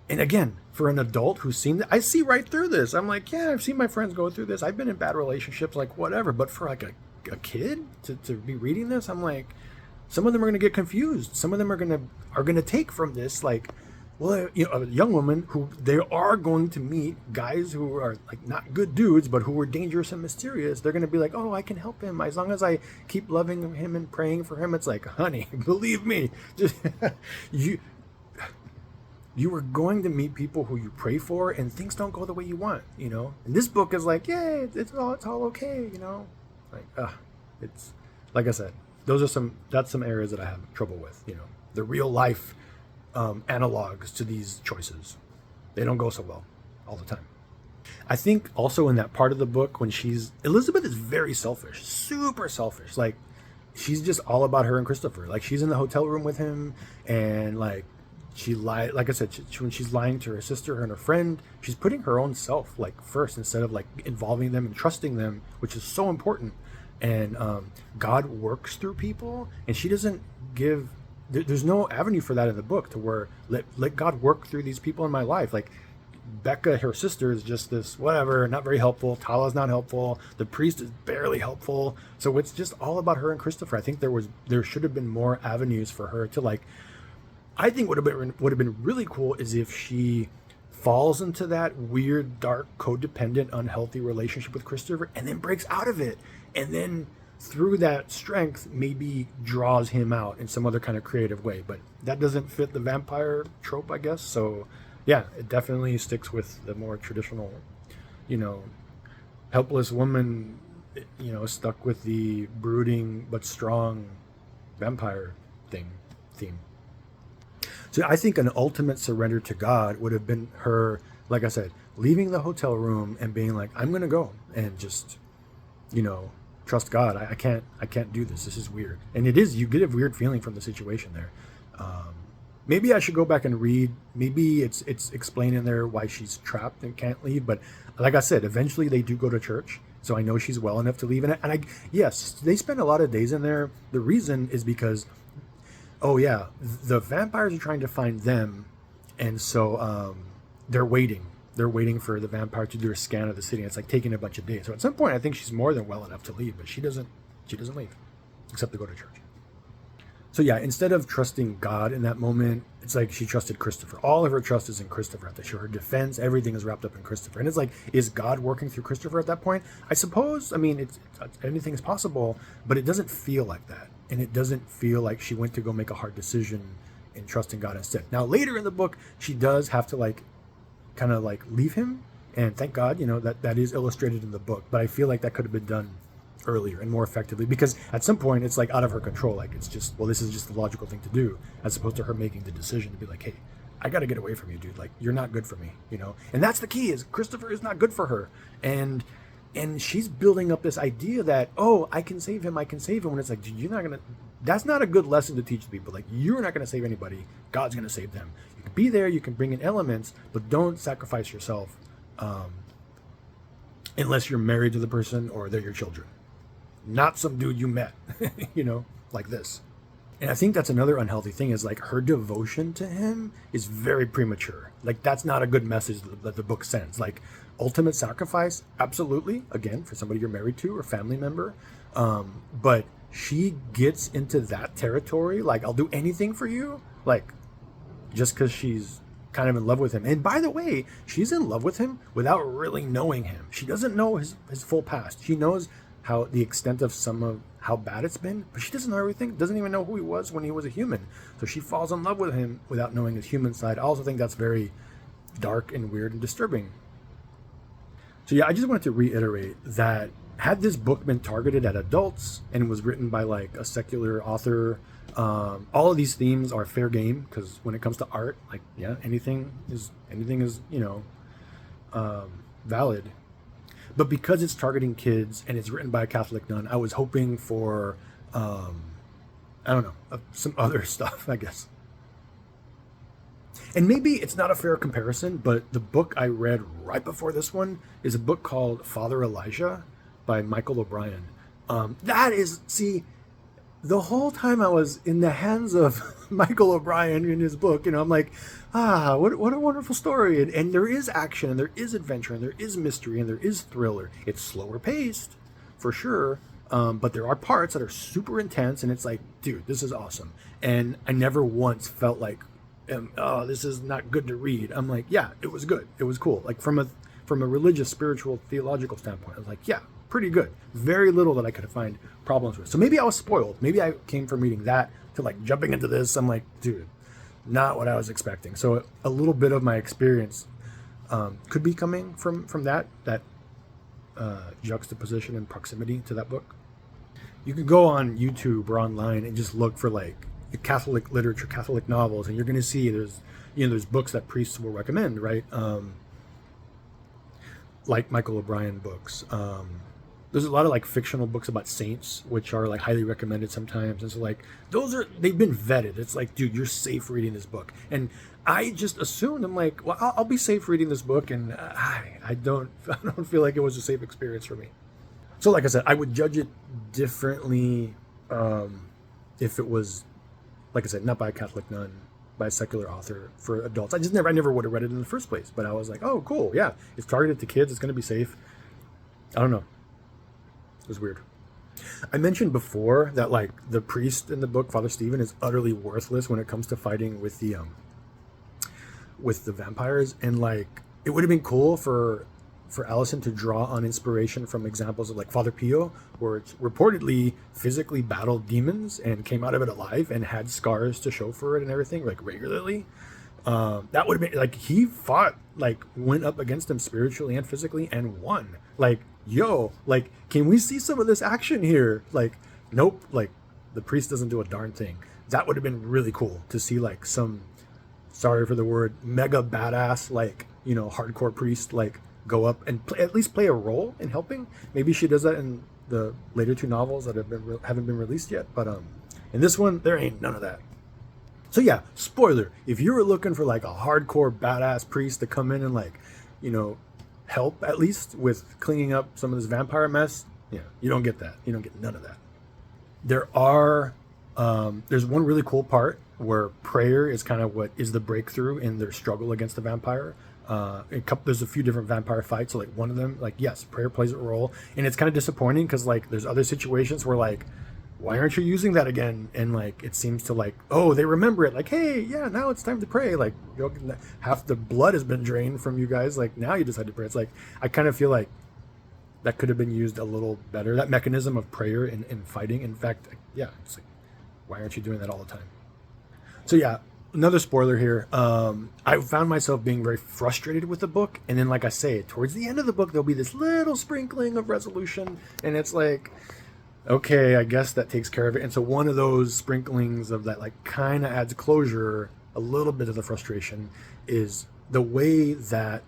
and again, for an adult who's seen that, I see right through this. I'm like, yeah, I've seen my friends go through this. I've been in bad relationships, like whatever. But for like a kid to be reading this, I'm like, some of them are going to get confused. Some of them are going to take from this like, well, a young woman who they are going to meet guys who are like not good dudes, but who are dangerous and mysterious. They're going to be like, oh, I can help him as long as I keep loving him and praying for him. It's like, honey, believe me, just you are going to meet people who you pray for, and things don't go the way you want. And this book is like, yeah, it's all okay. Like, it's like I said, that's some areas that I have trouble with. The real life analogs to these choices, they don't go so well all the time. I think also in that part of the book when Elizabeth is very selfish, super selfish. Like, she's just all about her and Christopher. Like, she's in the hotel room with him, and like like I said, when she's lying to her sister and her friend, she's putting her own self like first instead of like involving them and trusting them, which is so important. And God works through people, and she doesn't give. There's no avenue for that in the book to where let God work through these people in my life. Like Becca, her sister, is just this whatever, not very helpful. Tala's not helpful. The priest is barely helpful. So it's just all about her and Christopher. I think there should have been more avenues for her to like. I think would have been really cool is if she falls into that weird, dark, codependent, unhealthy relationship with Christopher and then breaks out of it, and then through that strength maybe draws him out in some other kind of creative way. But that doesn't fit the vampire trope, I guess. So yeah, it definitely sticks with the more traditional, helpless woman, stuck with the brooding but strong vampire theme. So I think an ultimate surrender to God would have been her, like I said, leaving the hotel room and being like, I'm going to go and just, trust God. I can't do this. This is weird. And it is, you get a weird feeling from the situation there. Maybe I should go back and read. Maybe it's explaining there why she's trapped and can't leave. But like I said, eventually they do go to church. So I know she's well enough to leave. Yes, they spend a lot of days in there. The reason is because, oh yeah, the vampires are trying to find them, and so they're waiting. They're waiting for the vampire to do a scan of the city. It's like taking a bunch of days. So at some point, I think she's more than well enough to leave, but she doesn't leave, except to go to church. So yeah, instead of trusting God in that moment, it's like she trusted Christopher. All of her trust is in Christopher. Her defense, everything is wrapped up in Christopher. And it's like, is God working through Christopher at that point? I suppose. I mean, it's anything is possible, but it doesn't feel like that. And it doesn't feel like she went to go make a hard decision in trusting God instead. Now, later in the book, she does have to kind of leave him. And thank God, that is illustrated in the book. But I feel like that could have been done earlier and more effectively, because at some point it's like out of her control. Like, it's just, well, this is just the logical thing to do, as opposed to her making the decision to be like, hey, I got to get away from you, dude. Like, you're not good for me, And that's the key, is Christopher is not good for her. And she's building up this idea that, oh, I can save him. When it's like, dude, you're not going to, that's not a good lesson to teach people. Like, you're not going to save anybody. God's going to save them. You can be there, you can bring in elements, but don't sacrifice yourself unless you're married to the person or they're your children. Not some dude you met, like this. And I think that's another unhealthy thing, is like her devotion to him is very premature. Like, that's not a good message that the book sends. Like, ultimate sacrifice, absolutely, again, for somebody you're married to or family member. But she gets into that territory, like, I'll do anything for you, like, just because she's kind of in love with him. And by the way, she's in love with him without really knowing him. She doesn't know his full past. She knows the extent of some of how bad it's been, but she doesn't know everything, doesn't even know who he was when he was a human. So she falls in love with him without knowing his human side. I also think that's very dark and weird and disturbing. So yeah, I just wanted to reiterate that had this book been targeted at adults and was written by like a secular author, all of these themes are fair game, because when it comes to art, like, yeah, anything is valid. But because it's targeting kids and it's written by a Catholic nun, I was hoping for, some other stuff, I guess. And maybe it's not a fair comparison, but the book I read right before this one is a book called Father Elijah by Michael O'Brien. That is, see, the whole time I was in the hands of Michael O'Brien in his book, I'm like, what a wonderful story. And there is action, and there is adventure, and there is mystery, and there is thriller. It's slower paced, for sure. But there are parts that are super intense, and it's like, dude, this is awesome. And I never once felt like, this is not good to read. I'm like, yeah, it was good. It was cool. Like from a religious, spiritual, theological standpoint, I was like, yeah, pretty good. Very little that I could find problems with. So maybe I was spoiled. Maybe I came from reading that to like jumping into this. I'm like, dude, not what I was expecting. So a little bit of my experience could be coming from that juxtaposition and proximity to that book. You can go on YouTube or online and just look for like Catholic literature, Catholic novels, and you're going to see there's books that priests will recommend, right? Like Michael O'Brien books. There's a lot of like fictional books about saints, which are like highly recommended sometimes. And so like they've been vetted. It's like, dude, you're safe reading this book. And I just assumed, I'm like, well, I'll be safe reading this book, and I don't feel like it was a safe experience for me. So like I said, I would judge it differently if it was, like I said, not by a Catholic nun, by a secular author for adults. I never would have read it in the first place. But I was like, oh, cool, yeah, it's targeted to kids. It's going to be safe. I don't know. It was weird. I mentioned before that like the priest in the book, Father Stephen, is utterly worthless when it comes to fighting with the vampires, and like it would have been cool for Allison to draw on inspiration from examples of like Father Pio, where it's reportedly physically battled demons and came out of it alive and had scars to show for it and everything, like regularly. That would have been like, he fought, like went up against them spiritually and physically and won. Like, yo, like, can we see some of this action here? Like, nope, like the priest doesn't do a darn thing. That would have been really cool to see like some, sorry for the word, mega badass, like, hardcore priest, like go up and at least play a role in helping. Maybe she does that in the later two novels that haven't been released yet, but in this one there ain't none of that. So yeah, spoiler, if you were looking for like a hardcore badass priest to come in and like, help at least with cleaning up some of this vampire mess, yeah, you don't get that. You don't get none of that. There's one really cool part where prayer is kind of what is the breakthrough in their struggle against the vampire. There's a few different vampire fights, so like one of them, like, yes, prayer plays a role, and it's kind of disappointing because like there's other situations where like, why aren't you using that again? And like it seems to like, oh, they remember it, like, hey, yeah, now it's time to pray, like half the blood has been drained from you guys, like now you decide to pray. It's like, I kind of feel like that could have been used a little better, that mechanism of prayer in fighting. In fact, yeah, it's like, why aren't you doing that all the time? So yeah, another spoiler here. I found myself being very frustrated with the book, and then like I say, towards the end of the book there'll be this little sprinkling of resolution, and it's like, okay, I guess that takes care of it. And so one of those sprinklings of that like kind of adds closure, a little bit of the frustration, is the way that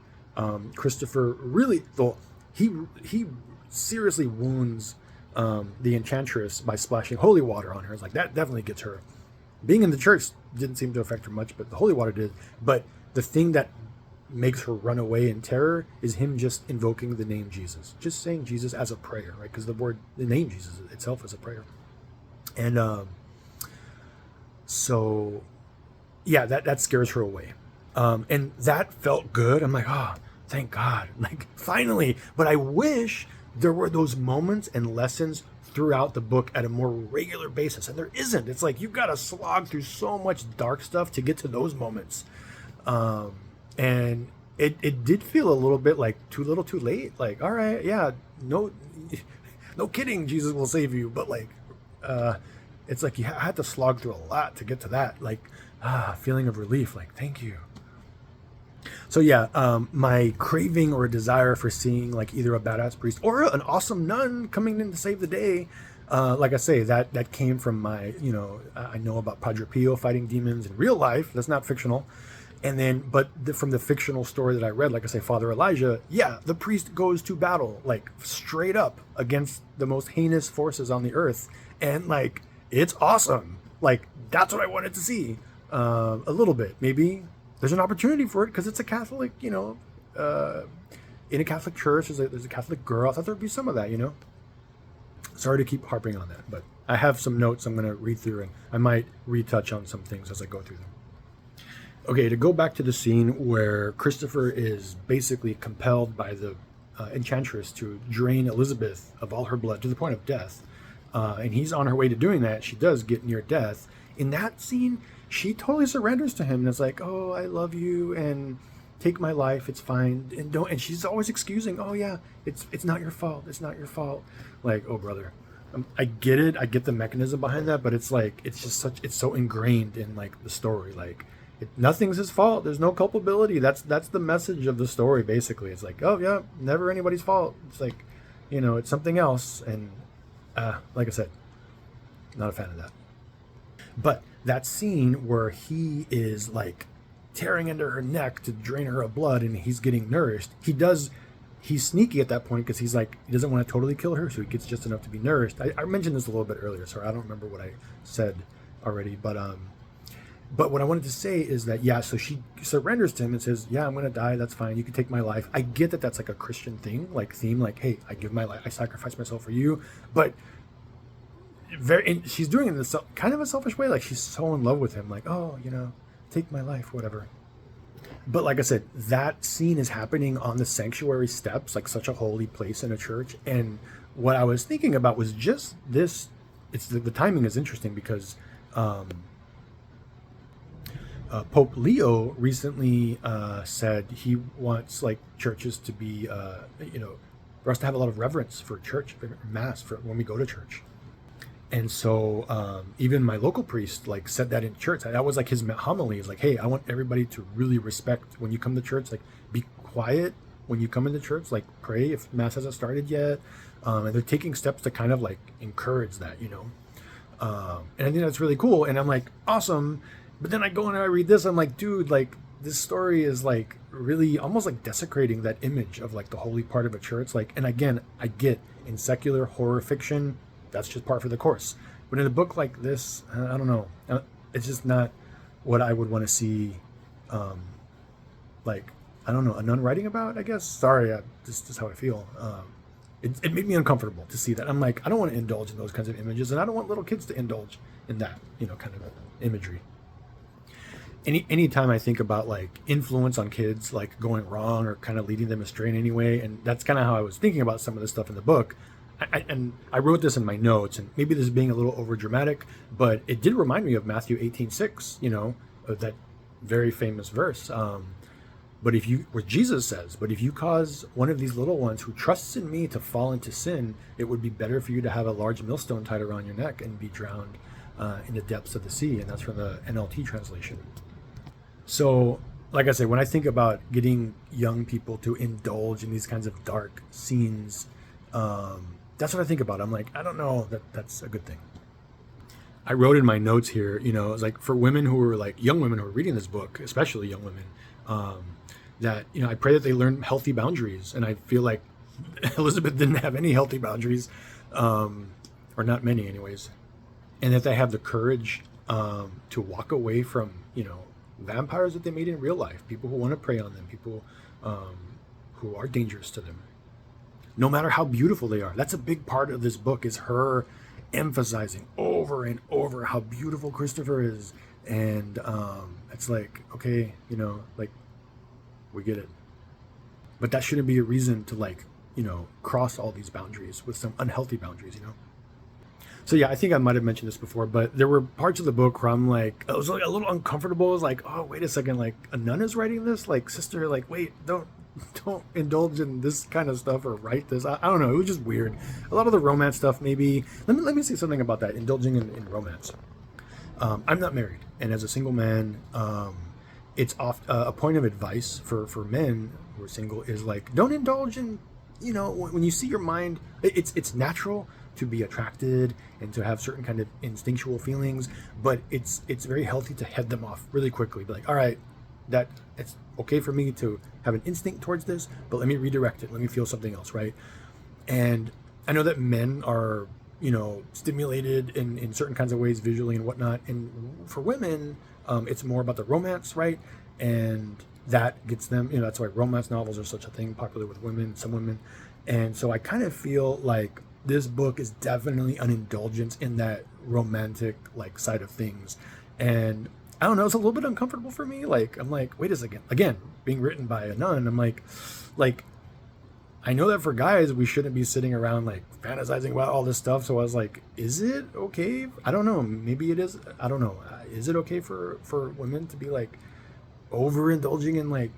Christopher really, though he seriously wounds the enchantress by splashing holy water on her. It's like, that definitely gets her. Being in the church didn't seem to affect her much, but the holy water did. But the thing that makes her run away in terror is him just invoking the name Jesus, just saying Jesus as a prayer, right? Because the name Jesus itself is a prayer. And so yeah, that scares her away, and that felt good. I'm like, oh, thank God, like finally. But I wish there were those moments and lessons throughout the book at a more regular basis, and there isn't. It's like you've got to slog through so much dark stuff to get to those moments. And it did feel a little bit like too little too late. Like, all right, yeah, no kidding, Jesus will save you. But like, it's like you had to slog through a lot to get to that, like, feeling of relief, like, thank you. So yeah, my craving or desire for seeing like either a badass priest or an awesome nun coming in to save the day, like I say, that came from my, I know about Padre Pio fighting demons in real life. That's not fictional. And then, but from the fictional story that I read, like I say, Father Elijah, yeah, the priest goes to battle, like straight up against the most heinous forces on the earth. And like, it's awesome. Like, that's what I wanted to see. A little bit, maybe there's an opportunity for it because it's a Catholic, in a Catholic church, there's a Catholic girl. I thought there'd be some of that, Sorry to keep harping on that, but I have some notes I'm going to read through, and I might retouch on some things as I go through them. Okay, to go back to the scene where Christopher is basically compelled by the enchantress to drain Elizabeth of all her blood to the point of death, and he's on her way to doing that. She does get near death. In that scene, she totally surrenders to him and is like, "Oh, I love you, and take my life. It's fine." And don't. And she's always excusing, "Oh yeah, it's not your fault. It's not your fault." Like, oh brother, I get it. I get the mechanism behind that, but it's like it's so ingrained in like the story. Like, nothing's his fault. There's no culpability. That's the message of the story. Basically, it's like, oh yeah, never anybody's fault. It's like, it's something else. And like I said, not a fan of that. But that scene where he is like tearing into her neck to drain her of blood and he's getting nourished, he's sneaky at that point because he's like, he doesn't want to totally kill her, so he gets just enough to be nourished. I mentioned this a little bit earlier, so I don't remember what I said already, but what I wanted to say is that, yeah, so she surrenders to him and says, yeah, I'm going to die. That's fine. You can take my life. I get that that's like a Christian theme, like, hey, I give my life. I sacrifice myself for you. But she's doing it in this kind of a selfish way. Like, she's so in love with him. Like, oh, take my life, whatever. But like I said, that scene is happening on the sanctuary steps, like such a holy place in a church. And what I was thinking about was just this. It's the timing is interesting because Pope Leo recently said he wants like churches to be, for us to have a lot of reverence for church, for mass, for when we go to church. And so even my local priest like said that in church. That was like his homily. Is like, hey, I want everybody to really respect when you come to church. Like, be quiet when you come into church. Like, pray if mass hasn't started yet. And they're taking steps to kind of like encourage that, and I think that's really cool. And I'm like, awesome. But then I go and I read this. I'm like, dude, like this story is like really almost like desecrating that image of like the holy part of a church. Like, and again, I get in secular horror fiction, that's just par for the course. But in a book like this, I don't know. It's just not what I would want to see. Like, I don't know, a nun writing about, I guess. Sorry, this is how I feel. It made me uncomfortable to see that. I'm like, I don't want to indulge in those kinds of images, and I don't want little kids to indulge in that, kind of imagery. Anytime I think about like influence on kids, like going wrong or kind of leading them astray in any way, and that's kind of how I was thinking about some of this stuff in the book. I wrote this in my notes, and maybe this is being a little over dramatic, but it did remind me of Matthew 18:6, of that very famous verse. Where Jesus says, but if you cause one of these little ones who trusts in me to fall into sin, it would be better for you to have a large millstone tied around your neck and be drowned in the depths of the sea. And that's from the NLT translation. So, like I said, when I think about getting young people to indulge in these kinds of dark scenes, that's what I think about. I'm like, I don't know that that's a good thing. I wrote in my notes here, it's like for women who are like young women who are reading this book, especially young women, that, I pray that they learn healthy boundaries. And I feel like Elizabeth didn't have any healthy boundaries, or not many anyways. And that they have the courage to walk away from, vampires that they made in real life, people who want to prey on them, people who are dangerous to them, no matter how beautiful they are. That's a big part of this book, is her emphasizing over and over how beautiful Christopher is. And it's like, okay, like, we get it. But that shouldn't be a reason to like, cross all these boundaries with some unhealthy boundaries, So yeah, I think I might have mentioned this before, but there were parts of the book where I'm like, I was like a little uncomfortable. I was like, oh, wait a second, like a nun is writing this? Like, sister, like, wait, don't indulge in this kind of stuff or write this. I don't know. It was just weird. A lot of the romance stuff, maybe. Let me say something about that, indulging in romance. I'm not married, and as a single man, it's a point of advice for men who are single is like, don't indulge in, when you see your mind, it's natural to be attracted and to have certain kind of instinctual feelings, but it's very healthy to head them off really quickly. Be like, all right, that it's okay for me to have an instinct towards this, but let me redirect it. Let me feel something else, right? And I know that men are, stimulated in certain kinds of ways visually and whatnot. And for women, it's more about the romance, right? and that gets them, that's why romance novels are such a thing, popular with women, some women. And so I kind of feel like this book is definitely an indulgence in that romantic like side of things. And I don't know, it's a little bit uncomfortable for me. Like, I'm like, wait a second. Again, being written by a nun, I'm like, I know that for guys, we shouldn't be sitting around like fantasizing about all this stuff. So I was like, is it okay? I don't know. Maybe it is. I don't know. Is it okay for women to be like overindulging in like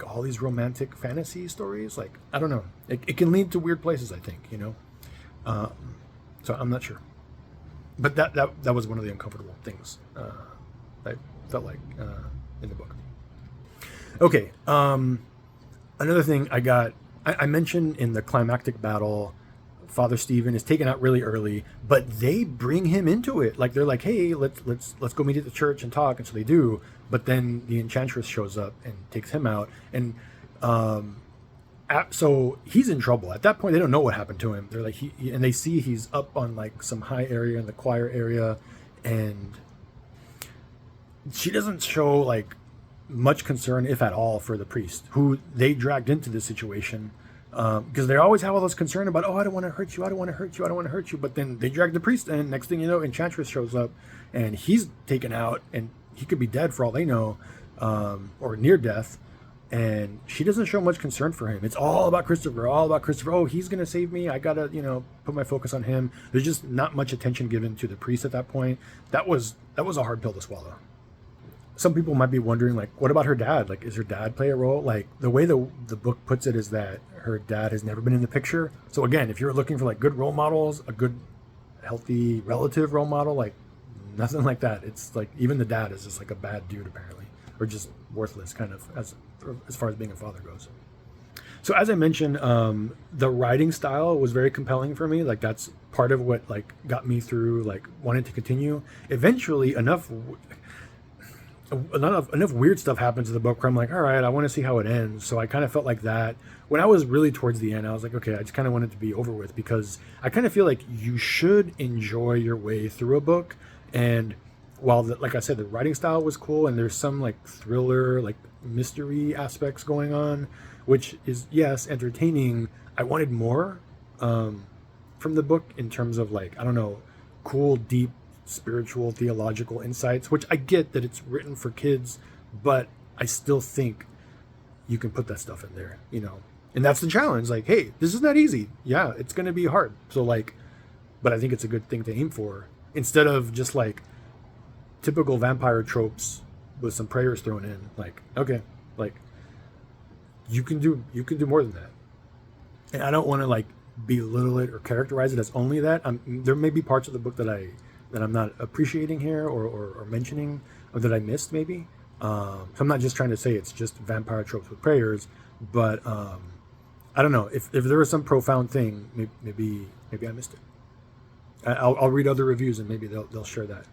all these romantic fantasy stories? Like, I don't know. It can lead to weird places, I think, so I'm not sure. But that was one of the uncomfortable things I felt like in the book. Okay. Another thing I mentioned in the climactic battle, Father Stephen is taken out really early, but they bring him into it. Like, they're like, hey, let's go meet at the church and talk. And so they do. But then the enchantress shows up and takes him out. And so he's in trouble. At that point, they don't know what happened to him. They're like, and they see he's up on like some high area in the choir area, and she doesn't show like much concern, if at all, for the priest who they dragged into this situation, because they always have all this concern about, oh, I don't want to hurt you, I don't want to hurt you, I don't want to hurt you. But then they drag the priest in. Next thing you know, enchantress shows up, and he's taken out, and he could be dead for all they know, or near death. And she doesn't show much concern for him. It's all about Christopher, Oh, he's going to save me. I got to, put my focus on him. There's just not much attention given to the priest at that point. That was a hard pill to swallow. Some people might be wondering, like, what about her dad? Like, is her dad play a role? Like, the way the book puts it is that her dad has never been in the picture. So again, if you're looking for like good role models, a good, healthy relative role model, like nothing like that. It's like, even the dad is just like a bad dude apparently, or just worthless kind of as far as being a father goes. So as I mentioned, the writing style was very compelling for me. Like, that's part of what like got me through, like, wanting to continue. Eventually enough weird stuff happens in the book where I'm like, all right, I want to see how it ends. So I kind of felt like that. When I was really towards the end, I was like, okay, I just kind of want it to be over with, because I kind of feel like you should enjoy your way through a book. And while, like I said, the writing style was cool, and there's some like thriller, like mystery aspects going on, which is, yes, entertaining, I wanted more from the book in terms of, like, I don't know, cool, deep, spiritual, theological insights, which I get that it's written for kids, but I still think you can put that stuff in there, and that's the challenge. Like, hey, this is not easy. Yeah, it's going to be hard. So like, but I think it's a good thing to aim for, instead of just like typical vampire tropes with some prayers thrown in. Like, okay, like you can do more than that. And I don't want to like belittle it or characterize it as only that. There may be parts of the book that I'm not appreciating here or mentioning, or that I missed maybe. So I'm not just trying to say it's just vampire tropes with prayers, but I don't know, if there was some profound thing, maybe I missed it. I'll read other reviews, and maybe they'll share that,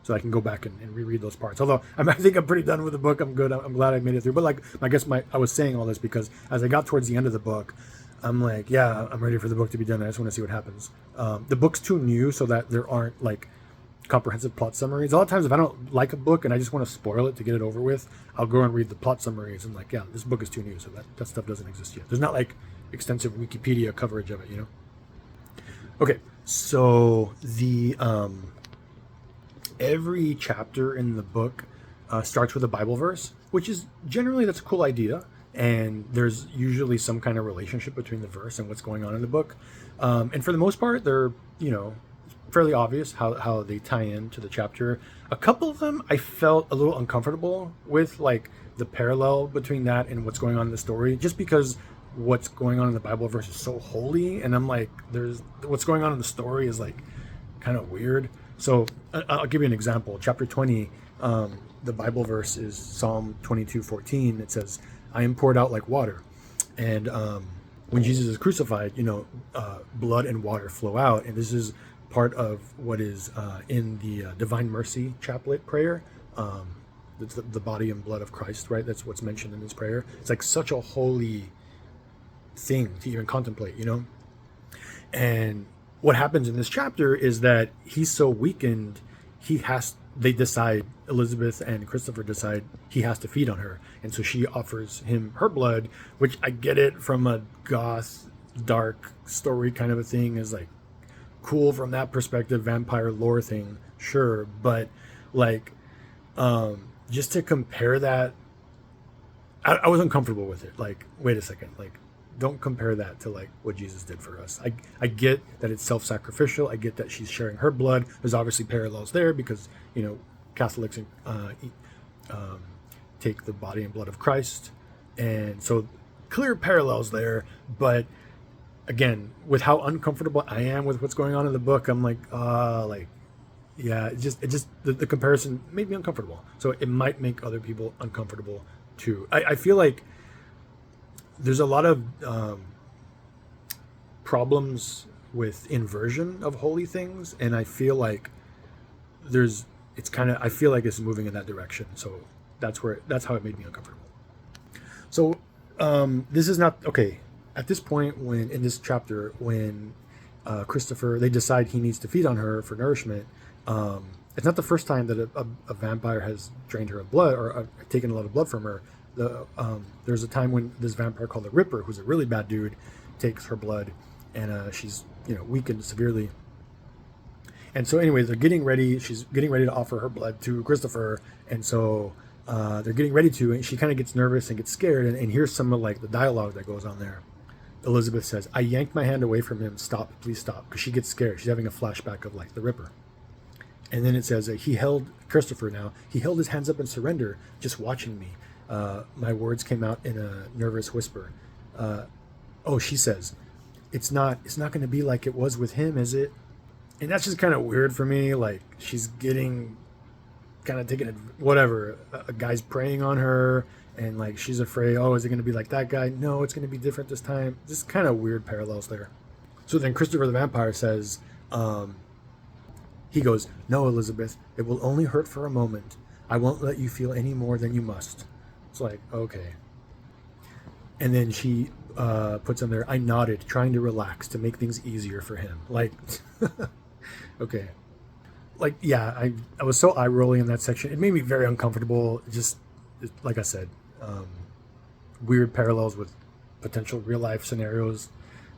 so I can go back and reread those parts. Although I think I'm pretty done with the book. I'm good. I'm glad I made it through. But like, I guess I was saying all this because as I got towards the end of the book, I'm like, yeah, I'm ready for the book to be done. I just want to see what happens. The book's too new so that there aren't like comprehensive plot summaries. A lot of times if I don't like a book and I just want to spoil it to get it over with, I'll go and read the plot summaries and like, yeah, this book is too new, so that stuff doesn't exist yet. There's not like extensive Wikipedia coverage of it, Okay, so the every chapter in the book starts with a Bible verse, which is generally, that's a cool idea. And there's usually some kind of relationship between the verse and what's going on in the book. And for the most part, they're, fairly obvious how they tie into the chapter. A couple of them I felt a little uncomfortable with, like the parallel between that and what's going on in the story, just because what's going on in the Bible verse is so holy. And I'm like, what's going on in the story is like kind of weird. So I'll give you an example. Chapter 20, the Bible verse is Psalm 22:14. It says, I am poured out like water. And when Jesus is crucified, blood and water flow out. And this is part of what is in the Divine Mercy Chaplet prayer. It's the body and blood of Christ, right? That's what's mentioned in this prayer. It's like such a holy thing to even contemplate, And what happens in this chapter is that he's so weakened, he has they decide, Elizabeth and Christopher decide he has to feed on her, and so she offers him her blood, which I get it from a goth, dark story kind of a thing, is like cool from that perspective, vampire lore thing, sure, but like just to compare that, I was uncomfortable with it. Like, wait a second, like, don't compare that to like what Jesus did for us. I get that it's self-sacrificial. I get that she's sharing her blood. There's obviously parallels there because, you know, Catholics take the body and blood of Christ, and so clear parallels there. But again, with how uncomfortable I am with what's going on in the book, I'm like, yeah, it just the comparison made me uncomfortable. So it might make other people uncomfortable too. I feel like there's a lot of problems with inversion of holy things, and I feel like I feel like it's moving in that direction. So that's how it made me uncomfortable. So this is not okay. At this point, when in this chapter, when Christopher, they decide he needs to feed on her for nourishment. It's not the first time that a vampire has drained her of blood or taken a lot of blood from her. There's a time when this vampire called the Ripper, who's a really bad dude, takes her blood, and she's weakened severely. And so anyway, they're getting ready. She's getting ready to offer her blood to Christopher, and so they're getting ready to, and she kind of gets nervous and gets scared. And here's some of like the dialogue that goes on there. Elizabeth says, "I yanked my hand away from him. Stop, please stop," because she gets scared. She's having a flashback of like the Ripper. And then it says he held Christopher. Now he held his hands up in surrender, just watching me. My words came out in a nervous whisper. She says, it's not going to be like it was with him, is it? And that's just kind of weird for me. Like, she's getting kind of taken, whatever. A guy's preying on her, and like she's afraid. Oh, is it going to be like that guy? No, it's going to be different this time. Just kind of weird parallels there. So then Christopher the vampire says, he goes, "No, Elizabeth, it will only hurt for a moment. I won't let you feel any more than you must." It's like, okay. And then she puts on there, "I nodded, trying to relax to make things easier for him." Like, okay. Like, yeah, I was so eye-rolling in that section. It made me very uncomfortable. Just, like I said, weird parallels with potential real-life scenarios.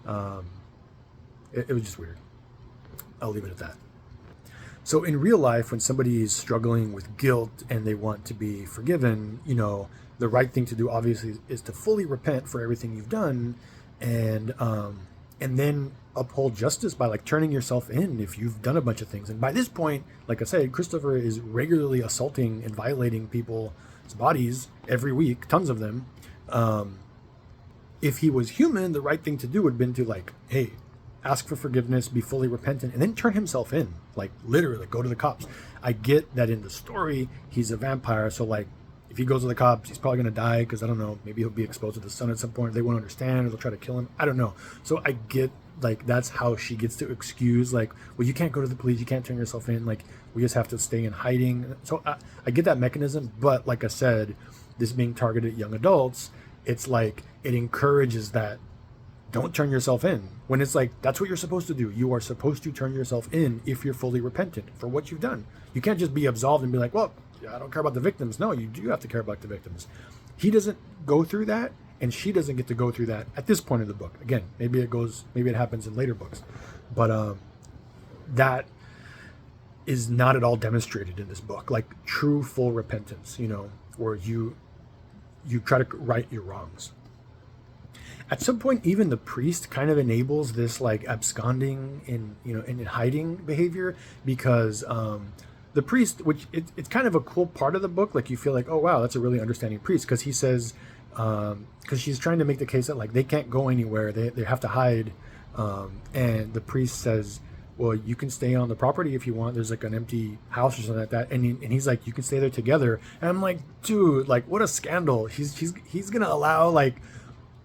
It was just weird. I'll leave it at that. So in real life, when somebody is struggling with guilt and they want to be forgiven, the right thing to do, obviously, is to fully repent for everything you've done, and then uphold justice by like turning yourself in if you've done a bunch of things. And by this point, like I said, Christopher is regularly assaulting and violating people's bodies every week, tons of them. If he was human, the right thing to do would have been to like, hey, ask for forgiveness, be fully repentant, and then turn himself in, like literally go to the cops. I get that in the story he's a vampire, so like if he goes to the cops, he's probably going to die because, I don't know, maybe he'll be exposed to the sun at some point. They won't understand, or they'll try to kill him. I don't know. So I get, like, that's how she gets to excuse, like, well, you can't go to the police, you can't turn yourself in, like, we just have to stay in hiding. So I get that mechanism, but like I said, this being targeted at young adults, it's like it encourages that. Don't turn yourself in. When it's like, that's what you're supposed to do. You are supposed to turn yourself in if you're fully repentant for what you've done. You can't just be absolved and be like, well, I don't care about the victims. No, you do have to care about the victims. He doesn't go through that, and she doesn't get to go through that at this point in the book. Again, maybe it happens in later books. But that is not at all demonstrated in this book. Like true full repentance, where you try to right your wrongs. At some point, even the priest kind of enables this like absconding in hiding behavior, because the priest, which it's kind of a cool part of the book, like you feel like, oh wow, that's a really understanding priest, because he says, because she's trying to make the case that like they can't go anywhere, they have to hide, and the priest says, well, you can stay on the property if you want. There's like an empty house or something like that, and he's like, you can stay there together. And I'm like, dude, like what a scandal. He's gonna allow like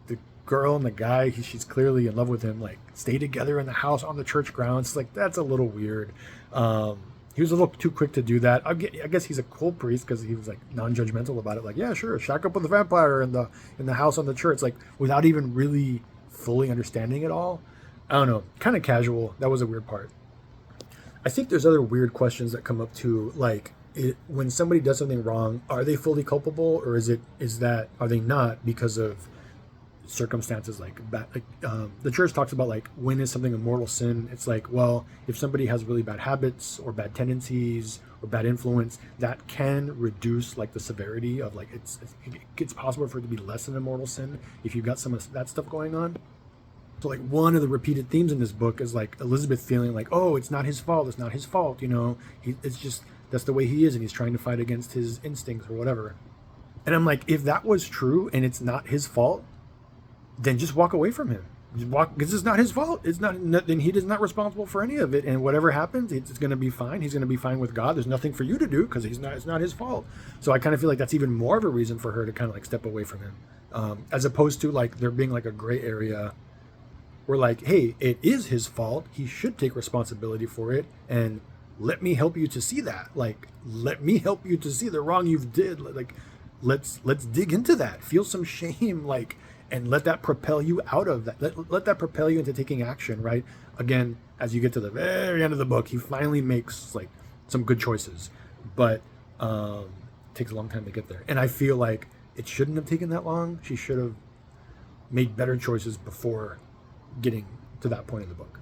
the girl and the guy she's clearly in love with him like stay together in the house on the church grounds. Like that's a little weird. He was a little too quick to do that. I guess he's a cool priest because he was like non-judgmental about it. Like, yeah, sure, shack up with the vampire in the house on the church, like without even really fully understanding it all. I don't know, kind of casual. That was a weird part. I think there's other weird questions that come up too, like when somebody does something wrong, are they fully culpable, or are they not because of circumstances the church talks about like, when is something a mortal sin? It's like, well, if somebody has really bad habits or bad tendencies or bad influence, that can reduce like the severity of like, it's possible for it to be less than a mortal sin if you've got some of that stuff going on. So like, one of the repeated themes in this book is like Elizabeth feeling like, oh, it's not his fault, it's just, that's the way he is, and he's trying to fight against his instincts or whatever. And I'm like, if that was true and it's not his fault, then just walk away from him. Just walk, because it's not his fault. Then he is not responsible for any of it. And whatever happens, it's going to be fine. He's going to be fine with God. There's nothing for you to do because it's not his fault. So I kind of feel like that's even more of a reason for her to kind of like step away from him, as opposed to like there being like a gray area where like, hey, it is his fault. He should take responsibility for it, and let me help you to see that. Like, let me help you to see the wrong you've did. Like, let's dig into that. Feel some shame, like. And let that propel you out of that. Let that propel you into taking action, right? Again, as you get to the very end of the book, he finally makes like some good choices, but takes a long time to get there. And I feel like it shouldn't have taken that long. She should have made better choices before getting to that point in the book.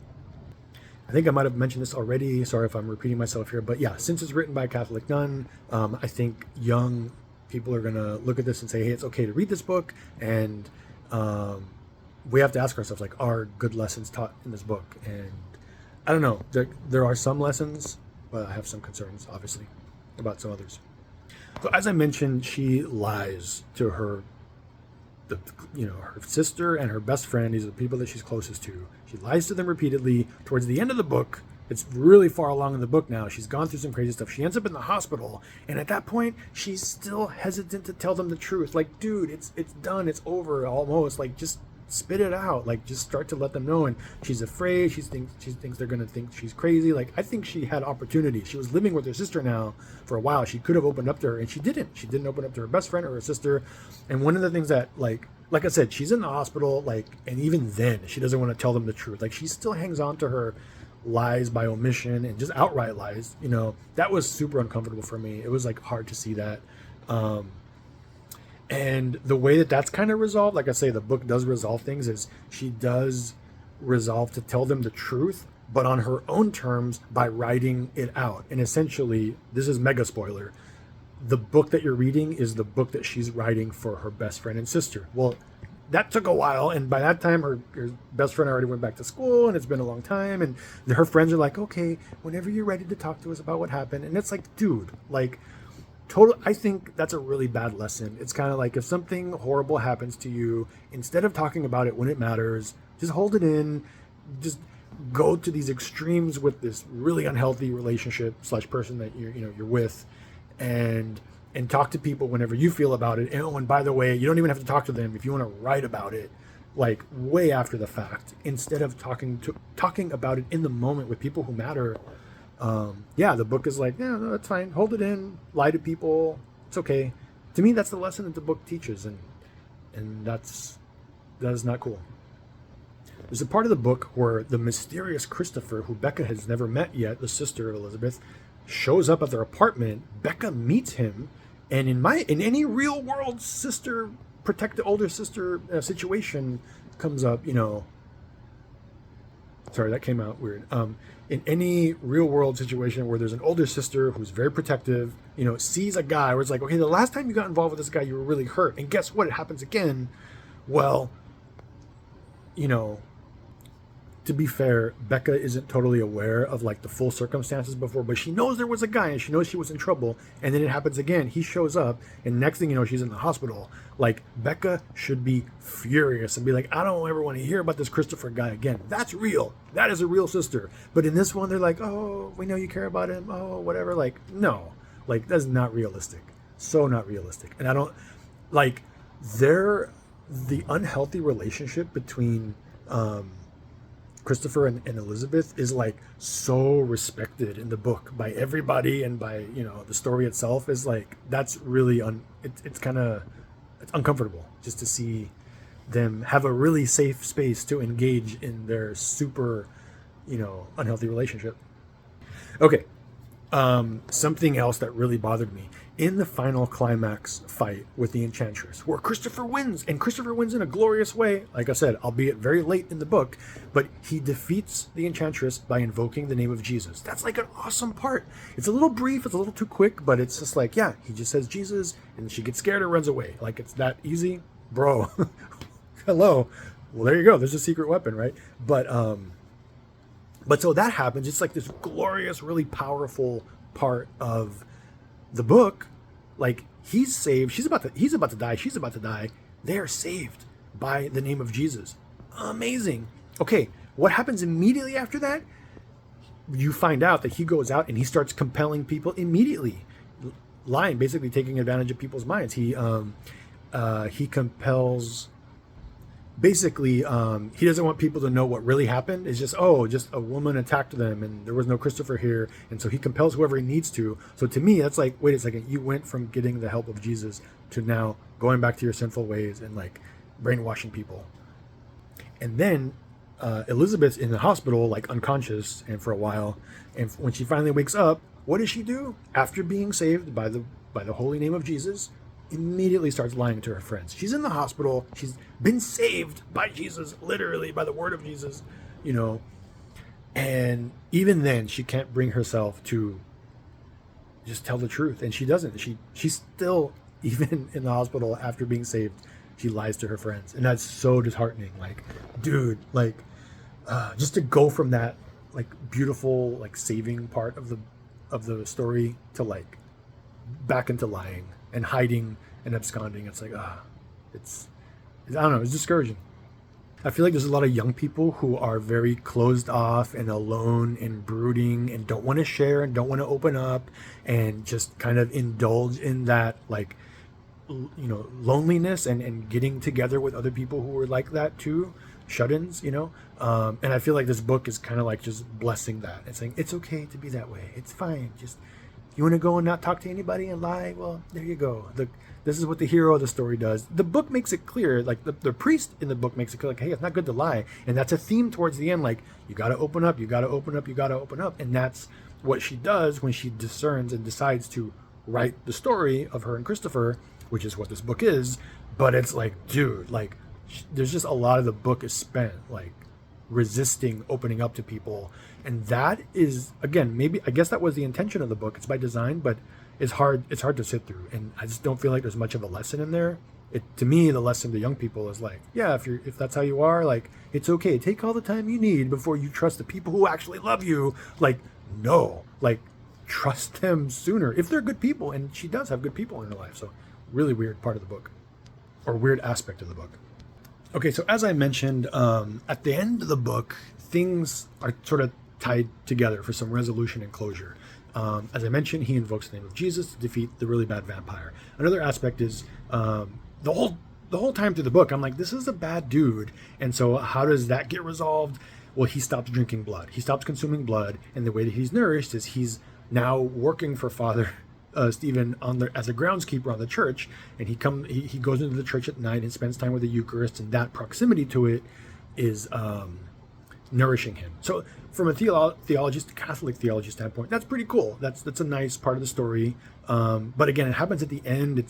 I think I might have mentioned this already. Sorry if I'm repeating myself here, but yeah, since it's written by a Catholic nun, I think young people are going to look at this and say, hey, it's okay to read this book. And we have to ask ourselves, like, are good lessons taught in this book? And I don't know, there are some lessons, but I have some concerns, obviously, about some others. So as I mentioned, she lies to her sister and her best friend. These are the people that she's closest to. She lies to them repeatedly. Towards the end of the book, it's really far along in the book now, she's gone through some crazy stuff. She ends up in the hospital, and at that point, she's still hesitant to tell them the truth. Like, dude, it's done, it's over, almost. Like, just spit it out. Like, just start to let them know. And she's afraid. She thinks they're gonna think she's crazy. Like, I think she had opportunity. She was living with her sister now for a while. She could have opened up to her, and she didn't. She didn't open up to her best friend or her sister. And one of the things that, like I said, she's in the hospital, like, and even then, she doesn't want to tell them the truth. Like, she still hangs on to her lies by omission and just outright lies. That was super uncomfortable for me. It was like hard to see that. And the way that that's kind of resolved, like I say, the book does resolve things, is she does resolve to tell them the truth, but on her own terms by writing it out. And essentially, this is mega spoiler, the book that you're reading is the book that she's writing for her best friend and sister. Well, that took a while, and by that time her best friend already went back to school, and it's been a long time, and her friends are like, okay, whenever you're ready to talk to us about what happened. And it's like, dude, like, I think that's a really bad lesson. It's kind of like, if something horrible happens to you, instead of talking about it when it matters, just hold it in. Just go to these extremes with this really unhealthy relationship / person that you're with, and talk to people whenever you feel about it. And by the way, you don't even have to talk to them if you want to write about it, like, way after the fact, instead of talking about it in the moment with people who matter. The book is like, yeah, no, that's fine. Hold it in, lie to people. It's okay. To me, that's the lesson that the book teaches. And that is not cool. There's a part of the book where the mysterious Christopher, who Becca has never met yet, the sister of Elizabeth, shows up at their apartment. Becca meets him. And in any real world sister, protect the older sister situation comes up, sorry, that came out weird. In any real world situation where there's an older sister who's very protective, sees a guy where it's like, okay, the last time you got involved with this guy, you were really hurt. And guess what? It happens again. Well, to be fair, Becca isn't totally aware of like the full circumstances before, but she knows there was a guy and she knows she was in trouble. And then it happens again. He shows up, and next thing you know, she's in the hospital. Like, Becca should be furious and be like, I don't ever want to hear about this Christopher guy again. That's real. That is a real sister. But in this one, they're like, oh, we know you care about him. Oh, whatever. Like, no, like, that's not realistic. So not realistic. And I don't like the unhealthy relationship between, Christopher and Elizabeth is like so respected in the book by everybody, and by the story itself is like, that's really it's uncomfortable just to see them have a really safe space to engage in their super unhealthy relationship. Okay, Something else that really bothered me in the final climax fight with the Enchantress, where Christopher wins, and Christopher wins in a glorious way. Like I said, albeit very late in the book, but he defeats the Enchantress by invoking the name of Jesus. That's like an awesome part. It's a little brief, it's a little too quick, but it's just like, yeah, he just says Jesus, and she gets scared and runs away. Like, it's that easy, bro. Hello. Well, there you go. There's a secret weapon, right? But so that happens. It's like this glorious, really powerful part of the book. Like, he's saved. He's about to die. She's about to die. They are saved by the name of Jesus. Amazing. Okay, what happens immediately after that? You find out that he goes out and he starts compelling people immediately, lying, basically taking advantage of people's minds. He compels. Basically, he doesn't want people to know what really happened. It's just a woman attacked them and there was no Christopher here. And so he compels whoever he needs to. So to me, that's like, wait a second, you went from getting the help of Jesus to now going back to your sinful ways and like brainwashing people. And then Elizabeth's in the hospital, like unconscious and for a while. And when she finally wakes up, what does she do? After being saved by the holy name of Jesus, immediately starts lying to her friends. She's in the hospital. She's been saved by Jesus, literally by the word of Jesus, and even then she can't bring herself to just tell the truth. And she doesn't. She's still, even in the hospital after being saved, she lies to her friends. And that's so disheartening. Like, dude, like, just to go from that, like, beautiful, like, saving part of the story to, like, back into lying and hiding and absconding. It's like, I don't know, it's discouraging. I feel like there's a lot of young people who are very closed off and alone and brooding and don't want to share and don't want to open up and just kind of indulge in that, like, loneliness and getting together with other people who are like that too, shut-ins, and I feel like this book is kind of like just blessing that. It's saying it's okay to be that way. It's fine. Just, you want to go and not talk to anybody and lie? Well, there you go. This is what the hero of the story does. The book makes it clear, like the priest in the book makes it clear, like, hey, it's not good to lie. And that's a theme towards the end, like, you got to open up, you got to open up, you got to open up. And that's what she does when she discerns and decides to write the story of her and Christopher, which is what this book is. But it's like, dude, like, there's just a lot of the book is spent, like, resisting opening up to people. And that is, again, maybe, I guess that was the intention of the book. It's by design, but it's hard to sit through. And I just don't feel like there's much of a lesson in there. To me, the lesson to young people is like, yeah, if that's how you are, like, it's okay. Take all the time you need before you trust the people who actually love you. Like, no, like, trust them sooner if they're good people. And she does have good people in her life. So really weird part of the book, or weird aspect of the book. Okay, so as I mentioned, at the end of the book, things are sort of tied together for some resolution and closure. As I mentioned, he invokes the name of Jesus to defeat the really bad vampire. Another aspect is the whole time through the book, I'm like, this is a bad dude. And so how does that get resolved? Well, he stops drinking blood. He stops consuming blood. And the way that he's nourished is he's now working for Father Stephen as a groundskeeper on the church, and he goes into the church at night and spends time with the Eucharist, and that proximity to it is nourishing him. So from a Catholic theology standpoint, that's pretty cool. That's a nice part of the story. But again, it happens at the end.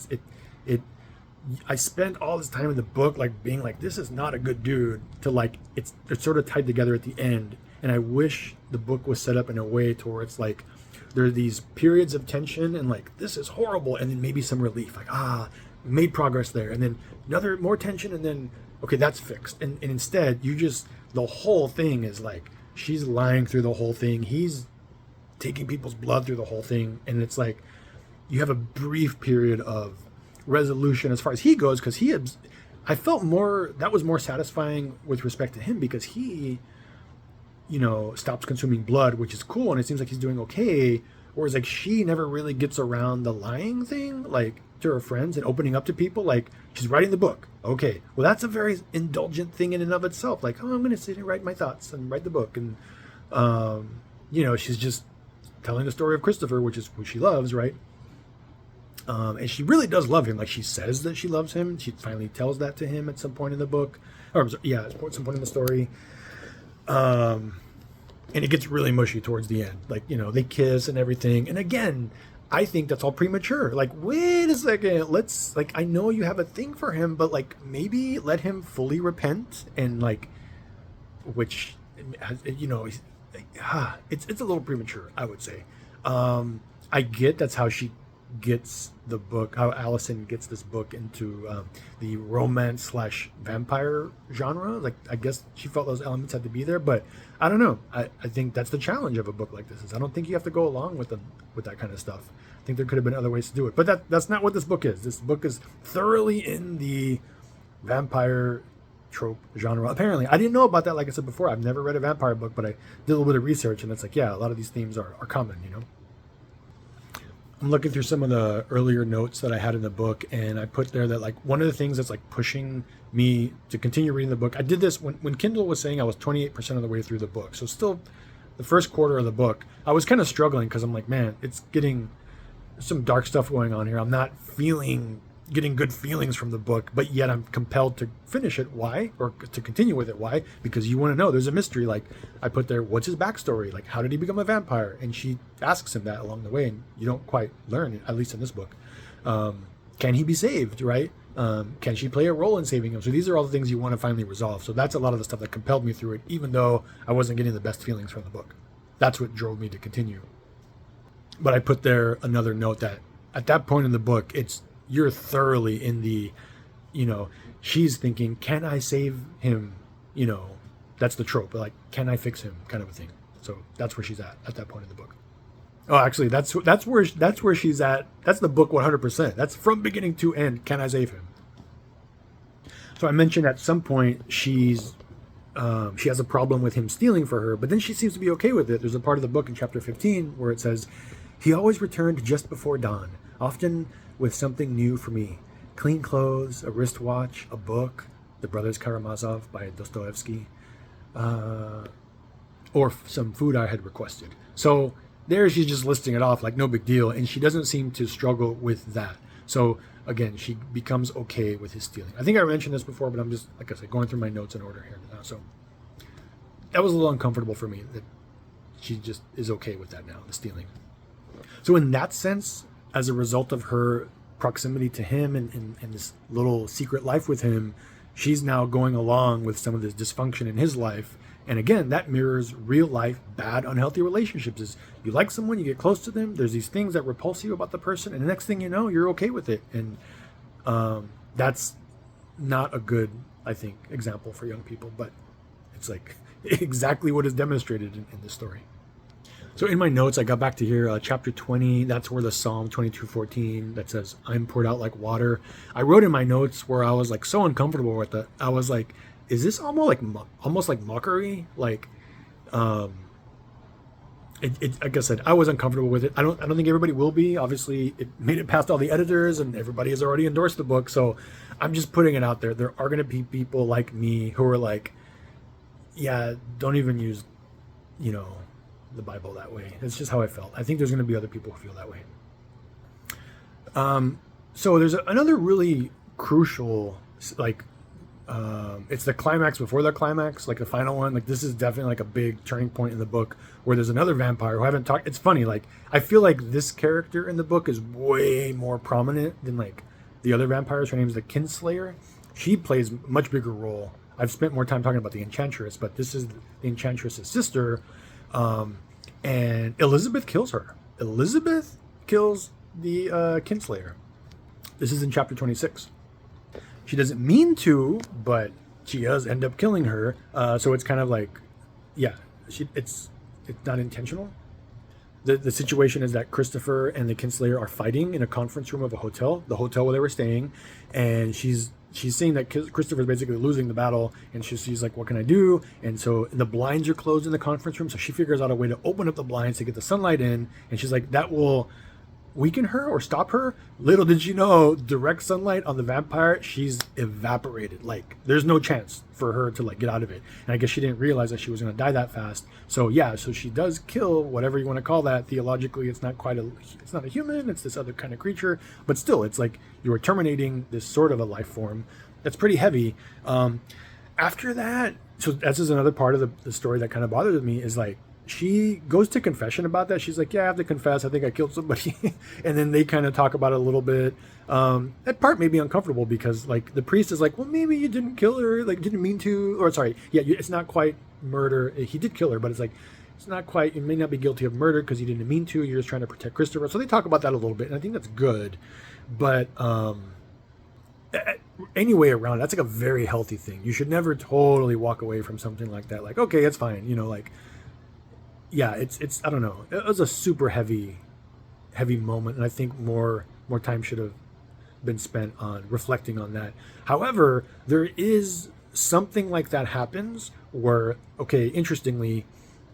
I spent all this time in the book like being like, this is not a good dude, to like it's sort of tied together at the end. And I wish the book was set up in a way to where it's like there are these periods of tension and like, this is horrible, and then maybe some relief, like, we made progress there, and then more tension, and then okay, that's fixed. And instead, the whole thing is like, she's lying through the whole thing, he's taking people's blood through the whole thing, and it's like you have a brief period of resolution as far as he goes, because I felt that was more satisfying with respect to him, because he stops consuming blood, which is cool, and it seems like he's doing okay. Whereas like she never really gets around the lying thing, like to her friends and opening up to people. Like, she's writing the book. Okay, well, that's a very indulgent thing in and of itself. Like, I'm going to sit and write my thoughts and write the book. And, she's just telling the story of Christopher, which is who she loves, right? And she really does love him. Like, she says that she loves him. She finally tells that to him at some point in the book. Or, yeah, at some point in the story. And it gets really mushy towards the end. Like, you know, they kiss and everything. And again, I think that's all premature. Like, wait a second. Let's, like, I know you have a thing for him, but, like, maybe let him fully repent. And, like, which, you know, it's a little premature, I would say. I get that's how she gets the book, how Allison gets this book into the romance / vampire genre. Like, I guess she felt those elements had to be there, but I don't know. I think that's the challenge of a book like this, is I don't think you have to go along with that kind of stuff. I think there could have been other ways to do it, but that's not what this book is. This book is thoroughly in the vampire trope genre. Apparently, I didn't know about that. Like I said before, I've never read a vampire book, but I did a little bit of research, and it's like, yeah, a lot of these themes are common, you know. I'm looking through some of the earlier notes that I had in the book, and I put there that, like, one of the things that's, like, pushing me to continue reading the book, I did this when Kindle was saying I was 28% of the way through the book. So still the first quarter of the book, I was kind of struggling because I'm like, man, it's getting some dark stuff going on here. I'm not getting good feelings from the book, but yet I'm compelled to finish it. Why? Or to continue with it. Why? Because you want to know. There's a mystery. Like, I put there, what's his backstory? Like, how did he become a vampire? And she asks him that along the way, and you don't quite learn, at least in this book. Can he be saved, right? Can she play a role in saving him? So these are all the things you want to finally resolve. So that's a lot of the stuff that compelled me through it, even though I wasn't getting the best feelings from the book. That's what drove me to continue. But I put there another note that at that point in the book, you're thoroughly in the, you know, she's thinking, can I save him? You know, that's the trope. Like, can I fix him? Kind of a thing. So that's where she's at that point in the book. Oh, actually, that's where she's at. That's the book 100%. That's from beginning to end. Can I save him? So I mentioned at some point she has a problem with him stealing for her, but then she seems to be okay with it. There's a part of the book in chapter 15 where it says, he always returned just before dawn, often with something new for me. Clean clothes, a wristwatch, a book, The Brothers Karamazov by Dostoevsky, or some food I had requested. So there she's just listing it off like no big deal, and she doesn't seem to struggle with that. So again, she becomes okay with his stealing. I think I mentioned this before, but I'm just, like I said, going through my notes in order here now. So that was a little uncomfortable for me that she just is okay with that now, the stealing. So in that sense, as a result of her proximity to him and this little secret life with him, she's now going along with some of this dysfunction in his life. And again, that mirrors real life, bad, unhealthy relationships. Is you like someone, you get close to them, there's these things that repulse you about the person, and the next thing you know, you're okay with it. And that's not a good, I think, example for young people, but it's like exactly what is demonstrated in this story. So in my notes, I got back to here, chapter 20, that's where the Psalm 22:14 that says, I'm poured out like water. I wrote in my notes where I was like so uncomfortable with it. I was like, is this almost like mockery? Like, like I said, I was uncomfortable with it. I don't think everybody will be. Obviously, it made it past all the editors, and everybody has already endorsed the book. So I'm just putting it out there. There are going to be people like me who are like, yeah, don't even use, you know, the Bible that way. It's just how I felt. I think there's going to be other people who feel that way. So there's another really crucial, like, it's the climax before the climax, like the final one. Like, this is definitely like a big turning point in the book where there's another vampire who I haven't talked. It's funny. Like, I feel like this character in the book is way more prominent than like the other vampires. Her name's the Kinslayer. She plays a much bigger role. I've spent more time talking about the Enchantress, but this is the Enchantress's sister. And Elizabeth kills her. Elizabeth kills the Kinslayer. This is in chapter 26. She doesn't mean to, but she does end up killing her. So it's kind of like, yeah, it's not intentional. The situation is that Christopher and the Kinslayer are fighting in a conference room of a hotel, the hotel where they were staying, and she's seeing that Christopher's basically losing the battle, and she's like, what can I do? And so the blinds are closed in the conference room, so she figures out a way to open up the blinds to get the sunlight in, and she's like, that will weaken her or stop her. Little did she know, direct sunlight on the vampire, she's evaporated. Like, there's no chance for her to like get out of it. And I guess she didn't realize that she was going to die that fast. So yeah, so she does kill whatever you want to call that. Theologically, it's not a human, it's this other kind of creature, but still, it's like you are terminating this sort of a life form that's pretty heavy. After that, so this is another part of the story that kind of bothered me, is like, she goes to confession about that. She's like, yeah, I have to confess. I think I killed somebody. And then they kind of talk about it a little bit. That part made me uncomfortable because like the priest is like, well, maybe you didn't kill her. Like didn't mean to, or sorry. Yeah. It's not quite murder. He did kill her, but it's like, it's not quite, you may not be guilty of murder because you didn't mean to. You're just trying to protect Christopher. So they talk about that a little bit. And I think that's good. But, any way around, that's like a very healthy thing. You should never totally walk away from something like that. Like, okay, it's fine. You know, like, yeah, it's I don't know. It was a super heavy moment, and I think more time should have been spent on reflecting on that. However, there is something like that happens where, okay, interestingly,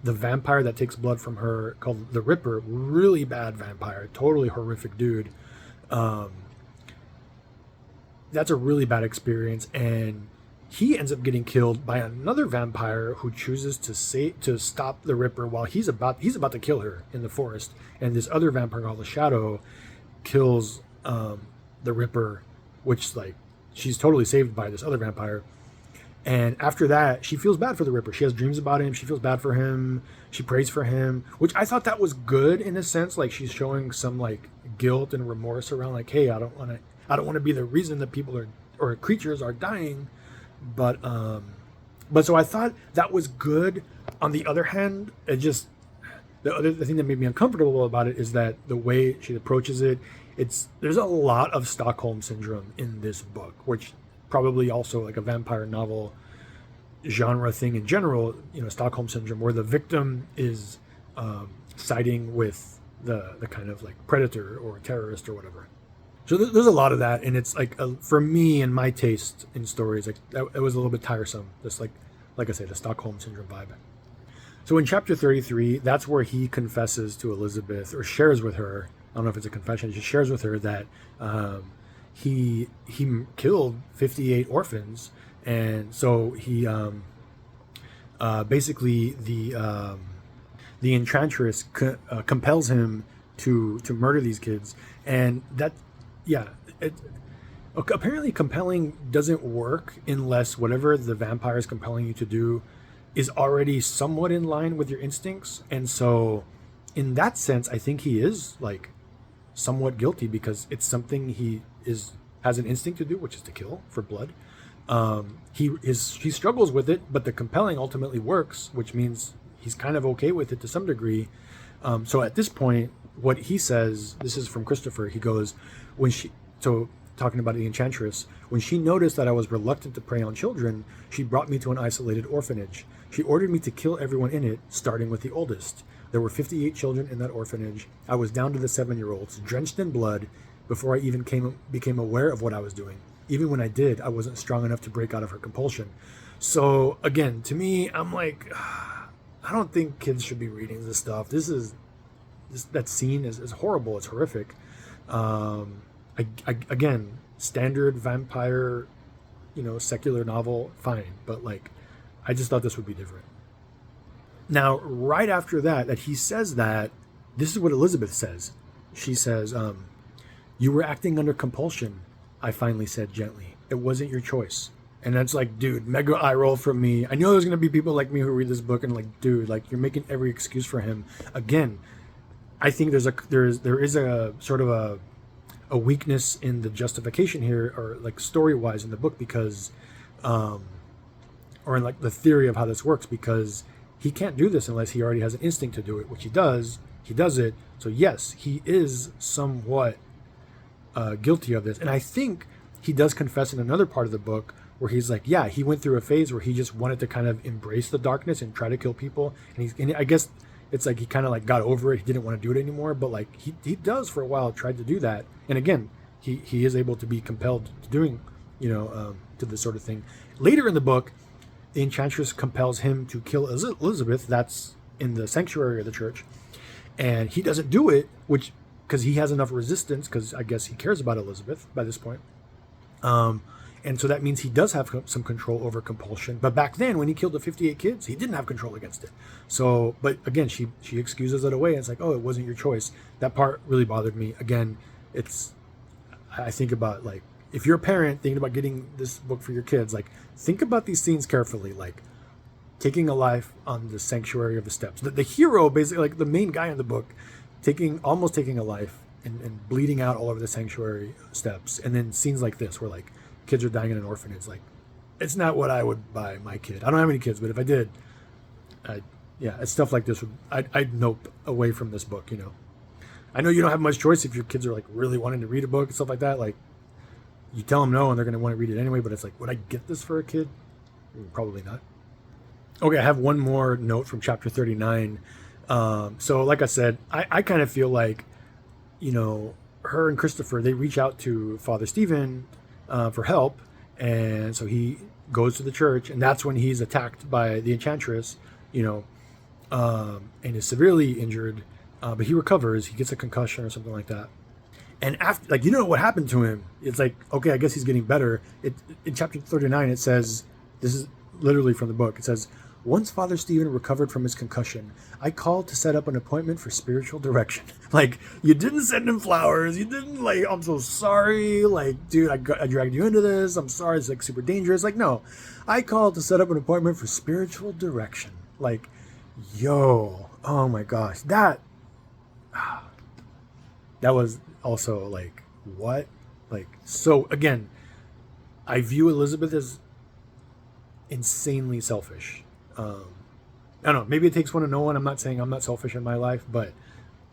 the vampire that takes blood from her, called the Ripper, really bad vampire, totally horrific dude. That's a really bad experience, and he ends up getting killed by another vampire who chooses to stop the Ripper while he's about to kill her in the forest. And this other vampire called the Shadow kills the Ripper, which like she's totally saved by this other vampire. And after that, she feels bad for the Ripper. She has dreams about him. She feels bad for him. She prays for him, which I thought that was good in a sense. Like she's showing some like guilt and remorse around like, hey, I don't want to be the reason that people are or creatures are dying. But so I thought that was good. On the other hand, it just the thing that made me uncomfortable about it is that the way she approaches it, there's a lot of Stockholm syndrome in this book, which probably also like a vampire novel genre thing in general. You know, Stockholm syndrome, where the victim is siding with the kind of like predator or terrorist or whatever. So there's a lot of that, and it's like for me and my taste in stories, like it was a little bit tiresome. Just like I said, the Stockholm syndrome vibe. So in chapter 33, that's where he confesses to Elizabeth, or shares with her. I don't know if it's a confession. He shares with her that he killed 58 orphans, and so he basically the enchantress compels him to murder these kids, and that. Yeah, apparently compelling doesn't work unless whatever the vampire is compelling you to do is already somewhat in line with your instincts. And so in that sense, I think he is like somewhat guilty because it's something he has an instinct to do, which is to kill for blood. He struggles with it, but the compelling ultimately works, which means he's kind of okay with it to some degree. So at this point, what he says, this is from Christopher, he goes, talking about the enchantress, when she noticed that I was reluctant to prey on children, she brought me to an isolated orphanage. She ordered me to kill everyone in it, starting with the oldest. There were 58 children in that orphanage. I was down to the 7-year-olds, drenched in blood, before I even became aware of what I was doing. Even when I did, I wasn't strong enough to break out of her compulsion. So again, to me, I'm like, I don't think kids should be reading this stuff. That scene is horrible. It's horrific. Again, standard vampire, secular novel, fine. But like, I just thought this would be different. Now, right after that he says that, this is what Elizabeth says. She says, you were acting under compulsion, I finally said gently. It wasn't your choice. And that's like, dude, mega eye roll from me. I know there's going to be people like me who read this book and like, dude, like you're making every excuse for him. Again, I think there is a sort of a weakness in the justification here, or like story-wise in the book, because or in like the theory of how this works, because he can't do this unless he already has an instinct to do it, which he does it. So yes, he is somewhat guilty of this. And I think he does confess in another part of the book where he's like, yeah, he went through a phase where he just wanted to kind of embrace the darkness and try to kill people, and I guess it's like he kind of like got over it. He didn't want to do it anymore, but like he does for a while tried to do that. And again, he is able to be compelled to doing, to this sort of thing. Later in the book, the enchantress compels him to kill Elizabeth. That's in the sanctuary of the church. And he doesn't do it, because he has enough resistance, because I guess he cares about Elizabeth by this point. And so that means he does have some control over compulsion. But back then, when he killed the 58 kids, he didn't have control against it. So, but again, she excuses it away. And it's like, oh, it wasn't your choice. That part really bothered me. Again, I think about, like, if you're a parent thinking about getting this book for your kids, like, think about these scenes carefully. Like, taking a life on the sanctuary of the steps. The hero, basically, like the main guy in the book, almost taking a life and bleeding out all over the sanctuary steps. And then scenes like this, where like kids are dying in an orphanage. Like, it's not what I would buy my kid. I don't have any kids, but if I did, it's stuff like this. I'd nope away from this book. I know you don't have much choice if your kids are like really wanting to read a book and stuff like that. Like, you tell them no, and they're going to want to read it anyway. But it's like, would I get this for a kid? Probably not. Okay, I have one more note from chapter 39. So like I said, I kind of feel like, her and Christopher, they reach out to Father Stephen for help. And so he goes to the church, and that's when he's attacked by the enchantress, and is severely injured. But he recovers. He gets a concussion or something like that. And after, what happened to him? It's like, okay, I guess he's getting better. In chapter 39, it says, this is literally from the book. It says, once Father Stephen recovered from his concussion, I called to set up an appointment for spiritual direction. Like, you didn't send him flowers. You didn't, I'm so sorry. Like, dude, I dragged you into this. I'm sorry. It's like super dangerous. Like, no, I called to set up an appointment for spiritual direction. Like, yo, oh my gosh. That was also like, what? Like, so again, I view Elizabeth as insanely selfish. I don't know, maybe it takes one to know one. I'm not saying I'm not selfish in my life, but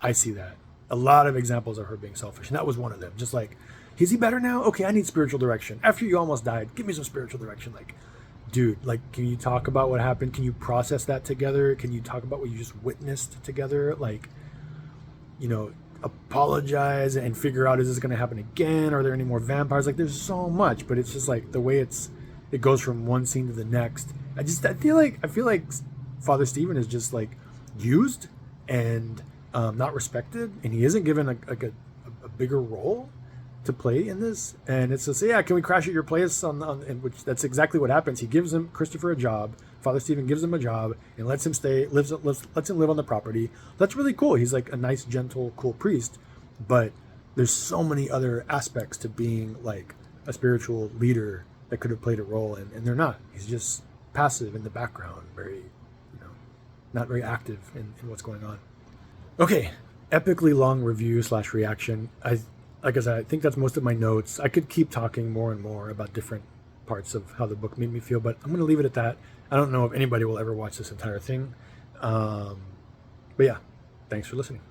I see that. A lot of examples of her being selfish, and that was one of them. Just like, is he better now? Okay, I need spiritual direction. After you almost died, give me some spiritual direction. Like, dude, like, can you talk about what happened? Can you process that together? Can you talk about what you just witnessed together? Like, apologize and figure out, is this going to happen again? Are there any more vampires? Like, there's so much, but it's just like the way it goes from one scene to the next. I feel like Father Stephen is just like used and not respected, and he isn't given a bigger role to play in this. And it's just, yeah, can we crash at your place and which that's exactly what happens. He gives Christopher a job. Father Stephen gives him a job and lets him lets him live on the property. That's really cool. He's like a nice, gentle, cool priest, but there's so many other aspects to being like a spiritual leader that could have played a role, and they're not. He's just passive in the background, very, not very active in what's going on. Okay, epically long review / reaction. Like I said, I think that's most of my notes. I could keep talking more and more about different parts of how the book made me feel, but I'm going to leave it at that. I don't know if anybody will ever watch this entire thing. But yeah, thanks for listening.